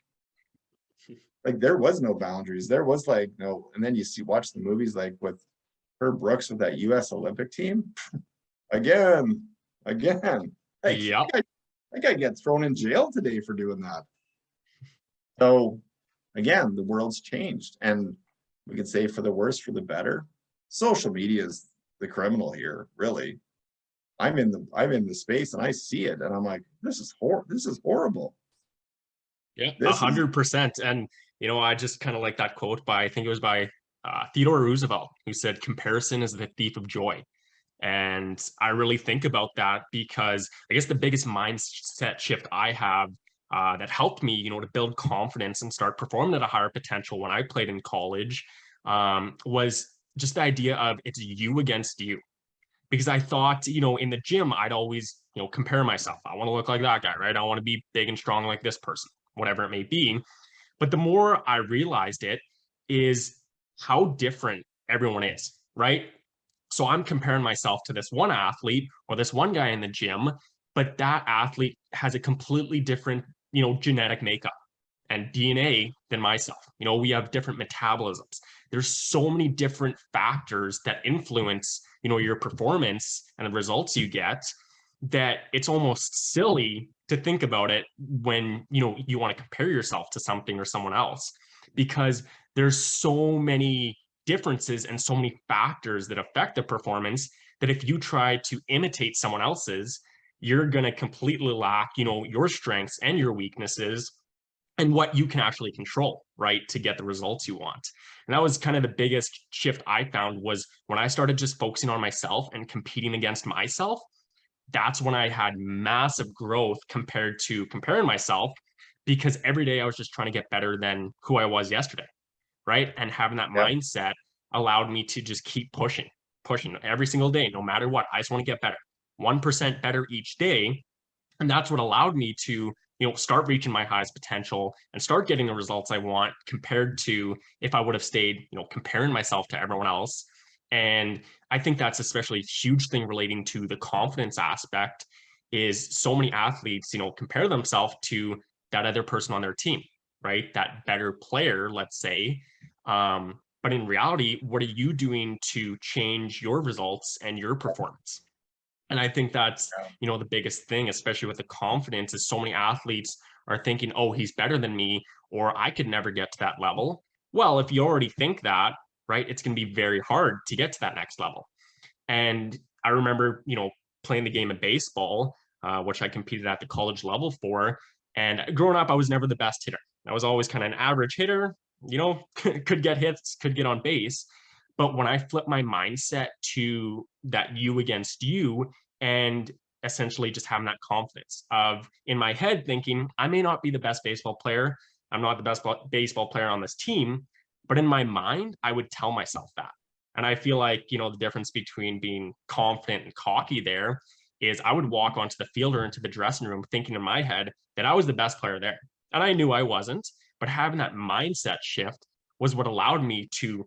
Like there was no boundaries. There was like no, and then watch the movies like with Herb Brooks with that US Olympic team. Again. Like Yep. that guy gets thrown in jail today for doing that. So again, the world's changed. And we could say for the worse, for the better. Social media is the criminal here, really. I'm in the space and I see it and I'm like, this is horrible. Yeah, 100%. And, I just kind of like that quote I think it was by Theodore Roosevelt, who said, comparison is the thief of joy. And I really think about that because I guess the biggest mindset shift I have that helped me, to build confidence and start performing at a higher potential when I played in college was just the idea of it's you against you. Because I thought, in the gym, I'd always, compare myself. I want to look like that guy, right? I want to be big and strong like this person, whatever it may be. But the more I realized it is how different everyone is, right? So I'm comparing myself to this one athlete or this one guy in the gym, but that athlete has a completely different, genetic makeup and DNA than myself. We have different metabolisms. There's so many different factors that influence, your performance and the results you get that it's almost silly to think about it when, you want to compare yourself to something or someone else, because there's so many differences and so many factors that affect the performance that if you try to imitate someone else's, you're going to completely lack, your strengths and your weaknesses and what you can actually control, right, to get the results you want. And that was kind of the biggest shift I found was when I started just focusing on myself and competing against myself. That's when I had massive growth compared to comparing myself, because every day I was just trying to get better than who I was yesterday, right? And having that mindset allowed me to just keep pushing every single day, no matter what. I just want to get better, 1% better each day. And that's what allowed me to, start reaching my highest potential and start getting the results I want compared to if I would have stayed, comparing myself to everyone else. And I think that's especially a huge thing relating to the confidence aspect is so many athletes, compare themselves to that other person on their team, right? That better player, let's say. But in reality, what are you doing to change your results and your performance? And I think that's, the biggest thing, especially with the confidence, is so many athletes are thinking, oh, he's better than me, or I could never get to that level. Well, if you already think that, right, it's going to be very hard to get to that next level. And I remember, playing the game of baseball, which I competed at the college level for. And growing up, I was never the best hitter. I was always kind of an average hitter, could get hits, could get on base. But when I flip my mindset to that you against you and essentially just having that confidence of in my head thinking, I may not be the best baseball player. I'm not the best baseball player on this team. But in my mind, I would tell myself that. And I feel like, the difference between being confident and cocky there is I would walk onto the field or into the dressing room thinking in my head that I was the best player there. And I knew I wasn't. But having that mindset shift was what allowed me to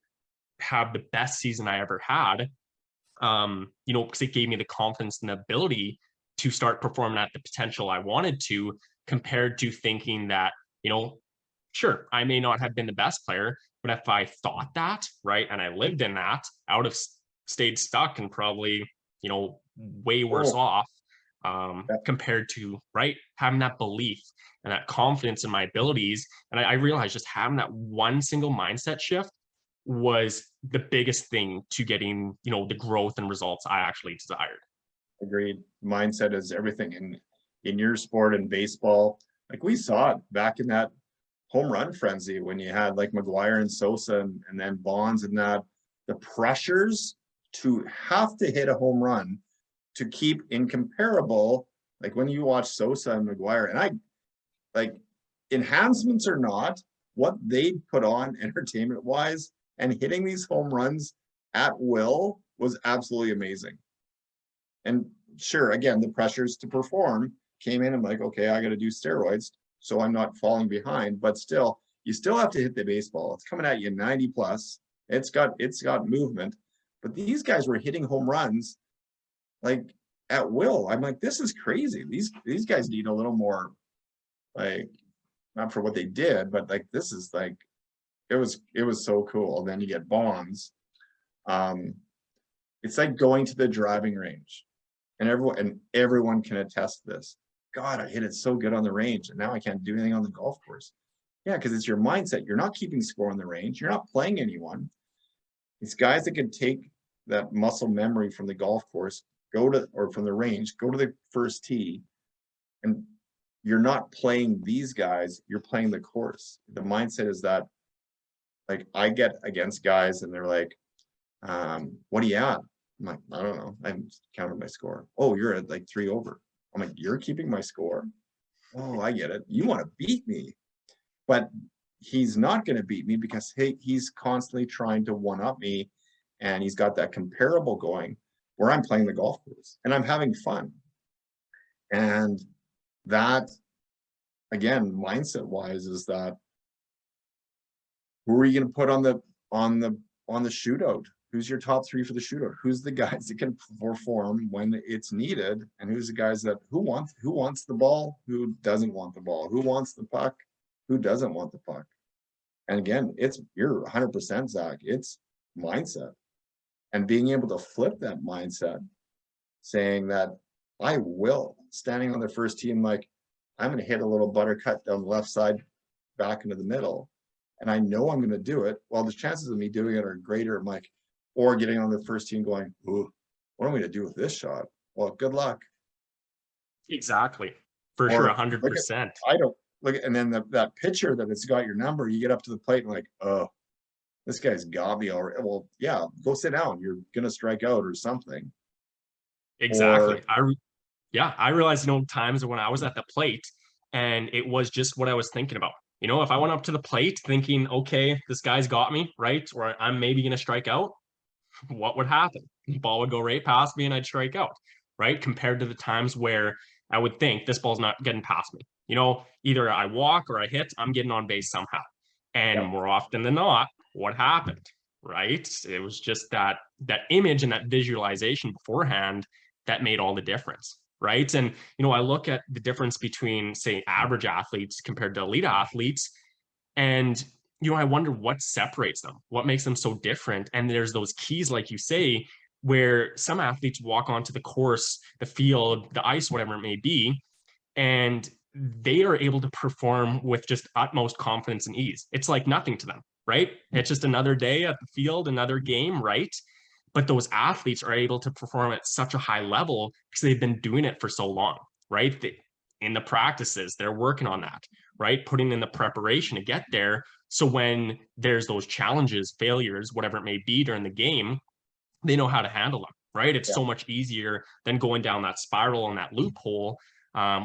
have the best season I ever had, because it gave me the confidence and the ability to start performing at the potential I wanted to, compared to thinking that, sure, I may not have been the best player, but if I thought that, right, and I lived in that, I would have stayed stuck and probably, way worse off compared to, right, having that belief and that confidence in my abilities. And I realized just having that one single mindset shift was the biggest thing to getting, the growth and results I actually desired. Agreed. Mindset is everything in your sport and baseball. Like we saw it back in that home run frenzy when you had like McGuire and Sosa and then Bonds and that, the pressures to have to hit a home run to keep incomparable. Like when you watch Sosa and McGuire, and I like enhancements or not, what they put on entertainment wise and hitting these home runs at will was absolutely amazing. And sure, again, the pressures to perform came in. I'm like, okay, I got to do steroids so I'm not falling behind, but still, you still have to hit the baseball. It's coming at you 90 plus. It's got movement, but these guys were hitting home runs like at will. I'm like, this is crazy. These guys need a little more, like, not for what they did, but like, this is like, it was so cool. Then you get bombs. It's like going to the driving range, and everyone can attest to this. God, I hit it so good on the range, and now I can't do anything on the golf course. Yeah, because it's your mindset. You're not keeping score on the range. You're not playing anyone. It's guys that can take that muscle memory from the golf course, or from the range, go to the first tee, and you're not playing these guys. You're playing the course. The mindset is that, like, I get against guys, and they're like, "What are you at?" I'm like, "I don't know. I'm counting my score." "Oh, you're at like 3 over." I'm like, "You're keeping my score?" "Oh, I get it. You want to beat me." But he's not going to beat me because he's constantly trying to one-up me, and he's got that comparable going where I'm playing the golf course and I'm having fun. And that, again, mindset-wise, is that, who are you going to put on the shootout? Who's your top 3 for the shootout? Who's the guys that can perform when it's needed? And who's the guys that who wants the ball? Who doesn't want the ball? Who wants the puck? Who doesn't want the puck? And again, you're 100%, Zach. It's mindset, and being able to flip that mindset, saying that I will, standing on the first tee, I'm like, I'm going to hit a little buttercut down the left side, back into the middle, and I know I'm going to do it. Well, the chances of me doing it are greater. I'm like, or getting on the first tee and going, "Ooh, what am I going to do with this shot?" Well, good luck. Exactly. For sure, 100%. I don't look at, and then that pitcher that it's got your number, you get up to the plate and like, "Oh, this guy's got me already." Well, yeah, go sit down. You're going to strike out or something. Exactly. I realized, times when I was at the plate and it was just what I was thinking about. If I went up to the plate thinking, okay, this guy's got me, right? Or I'm maybe going to strike out, what would happen? The ball would go right past me and I'd strike out, right? Compared to the times where I would think this ball's not getting past me. Either I walk or I hit, I'm getting on base somehow. And more often than not, what happened, right? It was just that image and that visualization beforehand that made all the difference, right? And, I look at the difference between, say, average athletes compared to elite athletes, and I wonder what separates them, what makes them so different. And there's those keys, like you say, where some athletes walk onto the course, the field, the ice, whatever it may be, and they are able to perform with just utmost confidence and ease. It's like nothing to them, right? It's just another day at the field, another game, right? But those athletes are able to perform at such a high level because they've been doing it for so long, right? In the practices, they're working on that, right? Putting in the preparation to get there. So when there's those challenges, failures, whatever it may be during the game, they know how to handle them, right? It's so much easier than going down that spiral and that loophole,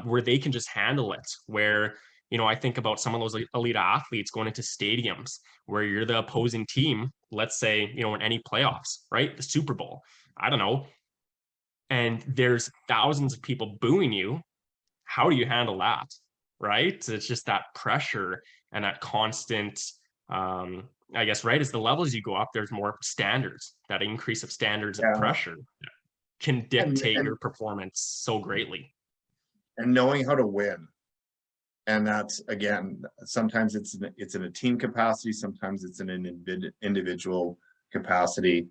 where they can just handle it. Where, I think about some of those elite athletes going into stadiums where you're the opposing team, let's say, in any playoffs, right? The Super Bowl, I don't know. And there's thousands of people booing you. How do you handle that? Right? It's just that pressure and that constant, I guess, right? As the levels you go up, there's more standards, that increase of standards and pressure can dictate your performance so greatly. And knowing how to win. And that's, again, sometimes it's in a team capacity, sometimes it's in an individual capacity.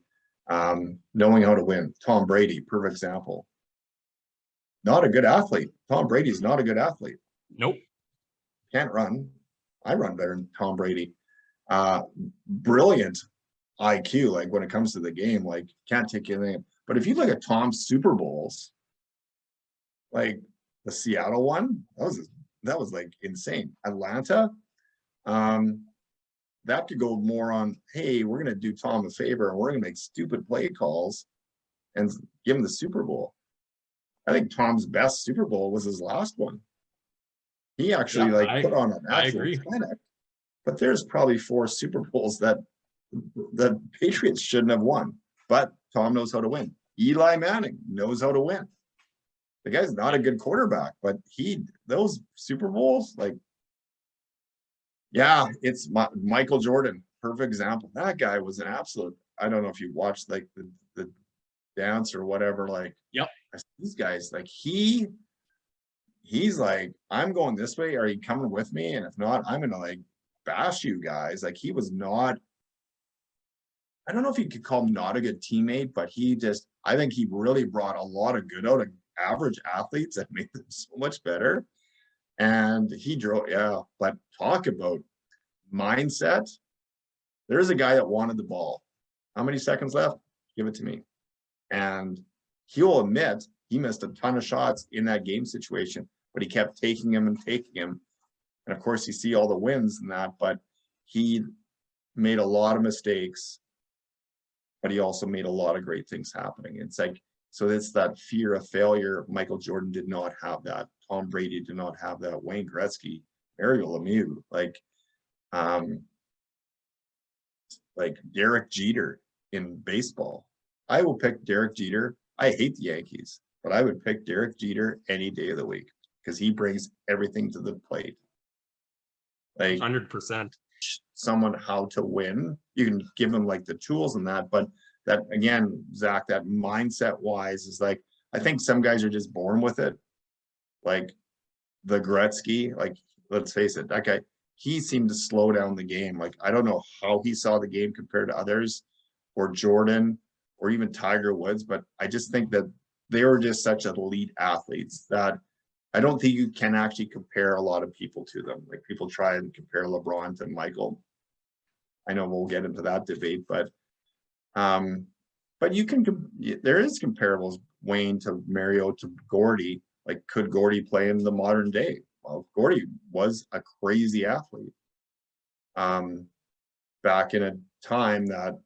Knowing how to win. Tom Brady, perfect example. Not a good athlete. Tom Brady's not a good athlete. Nope. Can't run. I run better than Tom Brady. Brilliant IQ, like when it comes to the game, like can't take anything. But if you look at Tom's Super Bowls, like the Seattle one, that was like insane. Atlanta, that could go more on, hey, we're going to do Tom a favor and we're going to make stupid play calls and give him the Super Bowl. I think Tom's best Super Bowl was his last one. He actually put on an actual clinic. But there's probably 4 Super Bowls that the Patriots shouldn't have won, but Tom knows how to win. Eli Manning knows how to win. The guy's not a good quarterback, but those Super Bowls, like, yeah, it's Michael Jordan, perfect example. That guy was an absolute, I don't know if you watched like the dance or whatever, like, Yep. these guys, like he's like, I'm going this way, are you coming with me? And if not, I'm gonna like bash you guys. Like, he was not, I don't know if you could call him not a good teammate, but I think he really brought a lot of good out of average athletes that made them so much better. And he drove, yeah, but talk about mindset. There's a guy that wanted the ball. How many seconds left? Give it to me. And he'll admit he missed a ton of shots in that game situation, but he kept taking him and taking him. And of course, you see all the wins in that, but he made a lot of mistakes, but he also made a lot of great things happening. It's like, so it's that fear of failure. Michael Jordan did not have that. Tom Brady did not have that. Wayne Gretzky, Mario Lemieux, like Derek Jeter in baseball. I will pick Derek Jeter. I hate the Yankees, but I would pick Derek Jeter any day of the week because he brings everything to the plate. Like 100%. Someone how to win. You can give them like the tools and that, but that again, Zach, that mindset wise is like, I think some guys are just born with it. Like the Gretzky, like, let's face it, that guy, he seemed to slow down the game. Like, I don't know how he saw the game compared to others, or Jordan, or even Tiger Woods, but I just think that they were just such elite athletes that I don't think you can actually compare a lot of people to them. Like, people try and compare LeBron to Michael. I know we'll get into that debate, but you can, there is comparables, Wayne to Mario to Gordy. Like, could Gordy play in the modern day? Well, Gordy was a crazy athlete back in a time that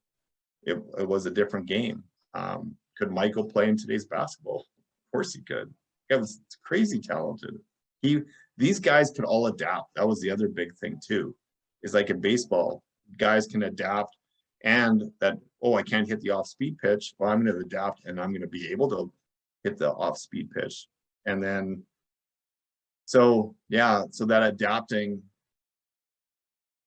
it was a different game. Could Michael play in today's basketball? Of course he could. He was crazy talented. These guys could all adapt. That was the other big thing too, is like in baseball, guys can adapt, and that, oh, I can't hit the off-speed pitch. Well, I'm going to adapt and I'm going to be able to hit the off-speed pitch. And then, so yeah, so that adapting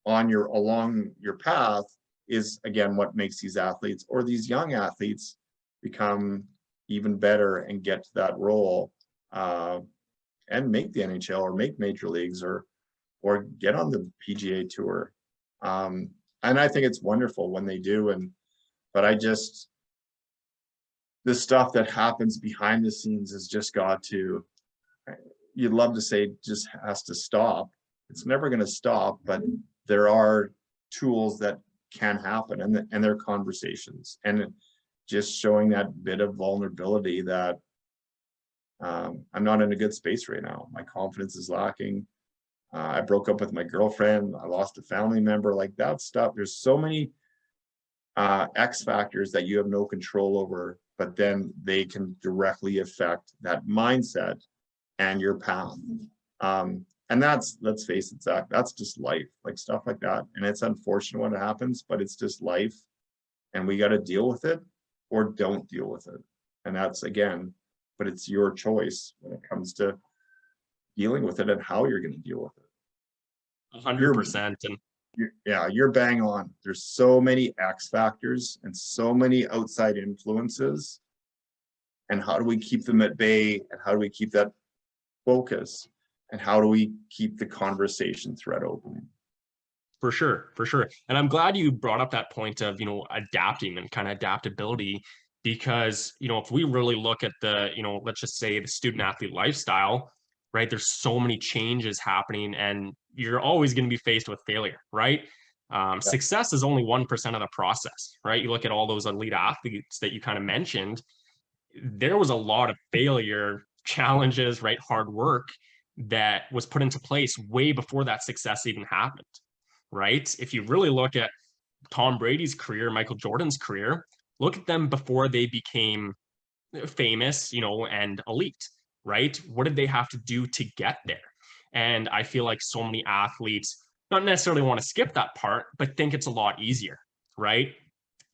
along your path is again what makes these athletes, or these young athletes, become even better and get to that role and make the NHL or make major leagues or get on the PGA Tour. And I think it's wonderful when they do. But the stuff that happens behind the scenes has just got to, you'd love to say just has to stop. It's never going to stop, but there are tools that can happen, and they're conversations, and just showing that bit of vulnerability that I'm not in a good space right now. My confidence is lacking. I broke up with my girlfriend. I lost a family member. Like that stuff. There's so many X factors that you have no control over, but then they can directly affect that mindset and your path. And that's, let's face it, Zach, that's just life, like stuff like that. And it's unfortunate when it happens, but it's just life. And we got to deal with it or don't deal with it. And that's, again, but it's your choice when it comes to dealing with it and how you're going to deal with it. 100%. And you're bang on. There's so many X factors and so many outside influences. And how do we keep them at bay? And how do we keep that focus? And how do we keep the conversation thread open? For sure. And I'm glad you brought up that point of, adapting and kind of adaptability, because, if we really look at the, let's just say the student athlete lifestyle, right? There's so many changes happening and you're always going to be faced with failure, right? Success is only 1% of the process, right? You look at all those elite athletes that you kind of mentioned, there was a lot of failure, challenges, right? Hard work that was put into place way before that success even happened, right? If you really look at Tom Brady's career, Michael Jordan's career, look at them before they became famous, and elite, right? What did they have to do to get there? And I feel like so many athletes not necessarily want to skip that part, but think it's a lot easier. right?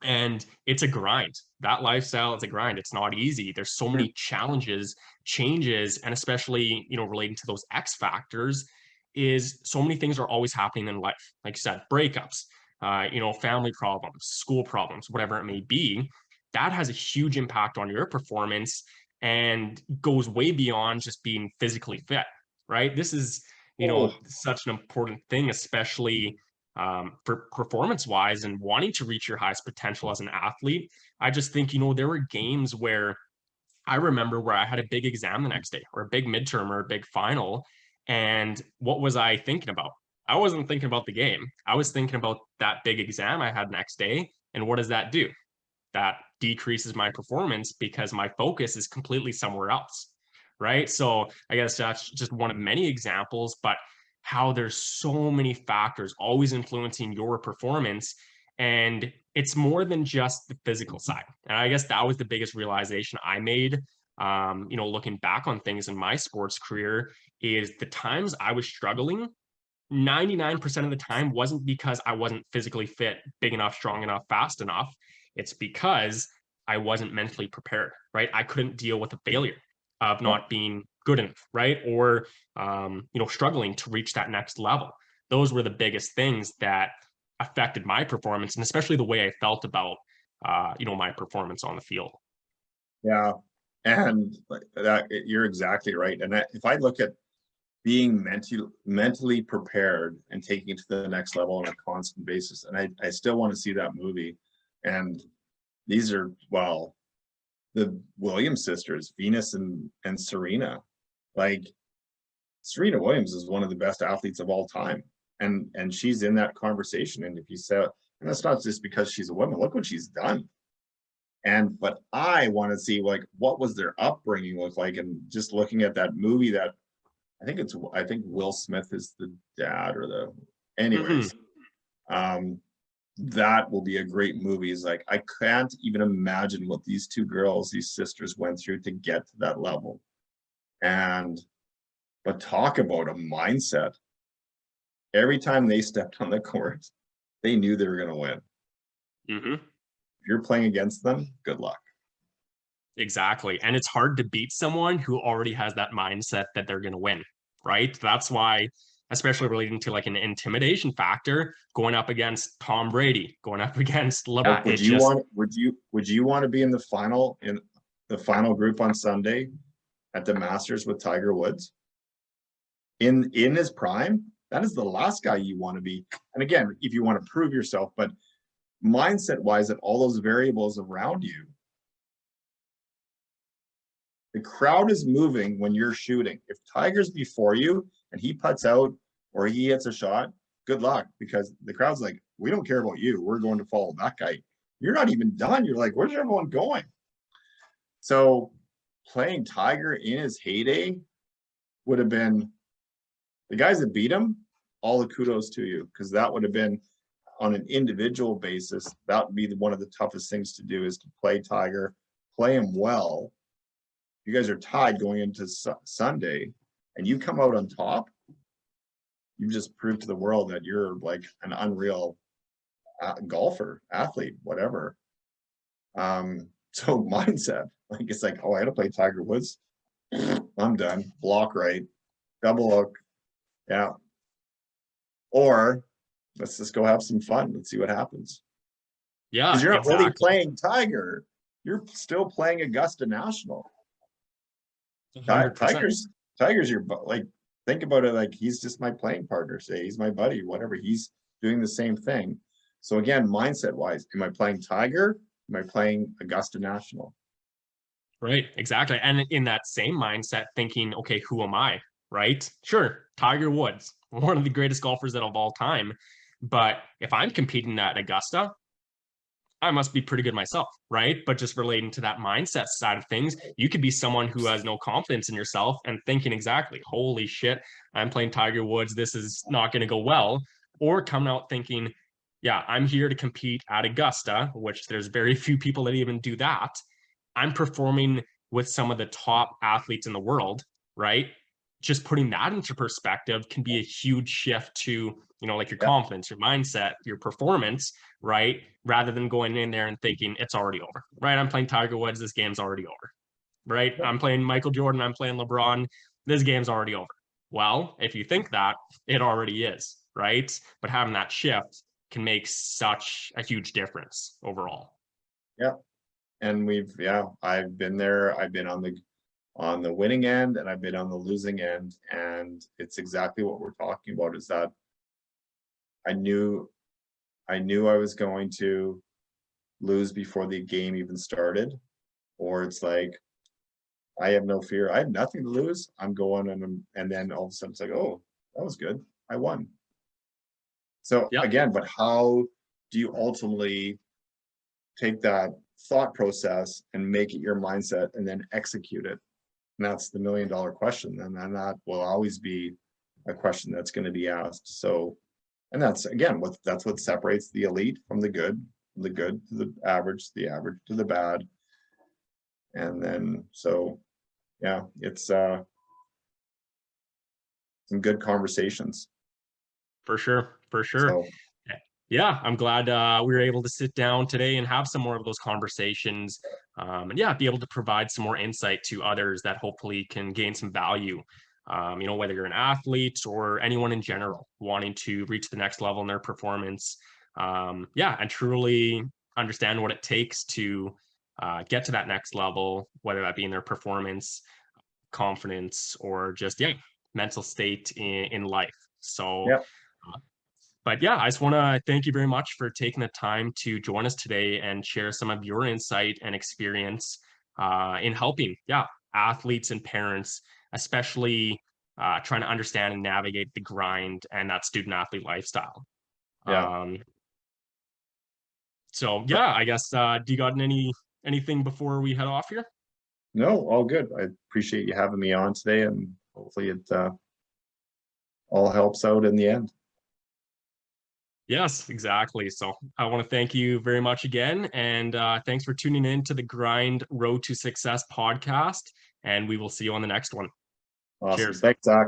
And it's a grind. That lifestyle, it's a grind. It's not easy. There's so many challenges, changes, and especially, relating to those X factors, is so many things are always happening in life. Like you said, breakups, family problems, school problems, whatever it may be. That has a huge impact on your performance and goes way beyond just being physically fit, right? This is, Oh, such an important thing, especially for performance wise and wanting to reach your highest potential as an athlete. I just think, there were games where I remember where I had a big exam the next day, or a big midterm, or a big final. And what was I thinking about? I wasn't thinking about the game. I was thinking about that big exam I had next day. And what does that do? That decreases my performance because my focus is completely somewhere else. Right. So I guess that's just one of many examples, but how there's so many factors always influencing your performance. And it's more than just the physical side. And I guess that was the biggest realization I made, looking back on things in my sports career, is the times I was struggling, 99% of the time wasn't because I wasn't physically fit, big enough, strong enough, fast enough. It's because I wasn't mentally prepared, right? I couldn't deal with the failure of oh, not being good enough, right? Or, struggling to reach that next level. Those were the biggest things that affected my performance, and especially the way I felt about, my performance on the field. yeah. And like that, you're exactly right. And if I look at being mentally prepared and taking it to the next level on a constant basis, and I still want to see that movie. And these are, well, the Williams sisters, Venus and Serena. Like, Serena Williams is one of the best athletes of all time, and she's in that conversation. And if you say, and that's not just because she's a woman, look what she's done. And but I want to see, like, what was their upbringing look like, and just looking at that movie, that I think Will Smith is the dad, or the, anyways. Um, that will be a great movie. Is like, I can't even imagine what these two girls, these sisters, went through to get to that level. And but talk about a mindset. Every time they stepped on the court, they knew they were going to win. Mm-hmm. If you're playing against them, good luck. Exactly. And it's hard to beat someone who already has that mindset that they're going to win, right? That's why, especially relating to like an intimidation factor, going up against Tom Brady, going up against Like, LeBron, it just, would you want to be in the final group on Sunday at the Masters with Tiger Woods in his prime? That is the last guy you want to be. And again, if you want to prove yourself, but mindset wise, that all those variables around you, the crowd is moving when you're shooting. If Tiger's before you and he puts out or he hits a shot, good luck, because the crowd's like, we don't care about you. We're going to follow that guy. You're not even done. You're like, where's everyone going? So playing Tiger in his heyday would have been, the guys that beat him, all the kudos to you, because that would have been, on an individual basis, that would be one of the toughest things to do, is to play Tiger, play him well. You guys are tied going into Sunday, and you come out on top. You've just proved to the world that you're like an unreal golfer, athlete, whatever. So mindset, like, it's like, oh, I got to play Tiger Woods. I'm done. Block right, double hook, yeah. Or let's just go have some fun. Let's see what happens. Because yeah, you're not really exactly. playing Tiger. You're still playing Augusta National. 100%. Tiger's your, like, think about it, like, he's just my playing partner. Say he's my buddy, whatever. He's doing the same thing. So again, mindset wise, am I playing Tiger? Am I playing Augusta National? Right, exactly. And in that same mindset, thinking, okay, who am I? Right? Sure, Tiger Woods, one of the greatest golfers of all time. But if I'm competing at Augusta, I must be pretty good myself, right? But just relating to that mindset side of things, you could be someone who has no confidence in yourself and thinking exactly, holy shit, I'm playing Tiger Woods. This is not going to go well. Or coming out thinking, yeah, I'm here to compete at Augusta, which there's very few people that even do that. I'm performing with some of the top athletes in the world, right? just putting that into perspective can be a huge shift to, you know, like your Yeah. confidence, your mindset, your performance, right? Rather than going in there and thinking it's already over, right? I'm playing Tiger Woods. This game's already over, right? Yeah. I'm playing Michael Jordan. I'm playing LeBron. This game's already over. Well, if you think that, it already is, right? But having that shift can make such a huge difference overall. Yeah. And I've been there. I've been on the winning end, and I've been on the losing end. And it's exactly what we're talking about, is that I knew I was going to lose before the game even started, or it's like, I have no fear. I have nothing to lose. I'm going, and then all of a sudden it's like, oh, that was good. I won. So Yeah, again, but how do you ultimately take that thought process and make it your mindset and then execute it? And that's the $1 million question. And then that will always be a question that's going to be asked. So, and that's again that's what separates the elite from the good to the average to the bad. And then so yeah, it's some good conversations. for sure. For sure. So Yeah, I'm glad we were able to sit down today and have some more of those conversations. And yeah, be able to provide some more insight to others that hopefully can gain some value. You know, whether you're an athlete or anyone in general wanting to reach the next level in their performance. Yeah, and truly understand what it takes to get to that next level, whether that be in their performance, confidence, or just, yeah, mental state in life. So, yeah, but yeah, I just want to thank you very much for taking the time to join us today and share some of your insight and experience in helping, yeah, athletes and parents, especially trying to understand and navigate the grind and that student athlete lifestyle. yeah. So yeah, I guess do you got anything before we head off here? No, all good. I appreciate you having me on today, and hopefully it all helps out in the end. Yes, exactly. So I want to thank you very much again. And thanks for tuning in to the Grind Road to Success podcast. And we will see you on the next one. Awesome. Cheers. Thanks, Zak.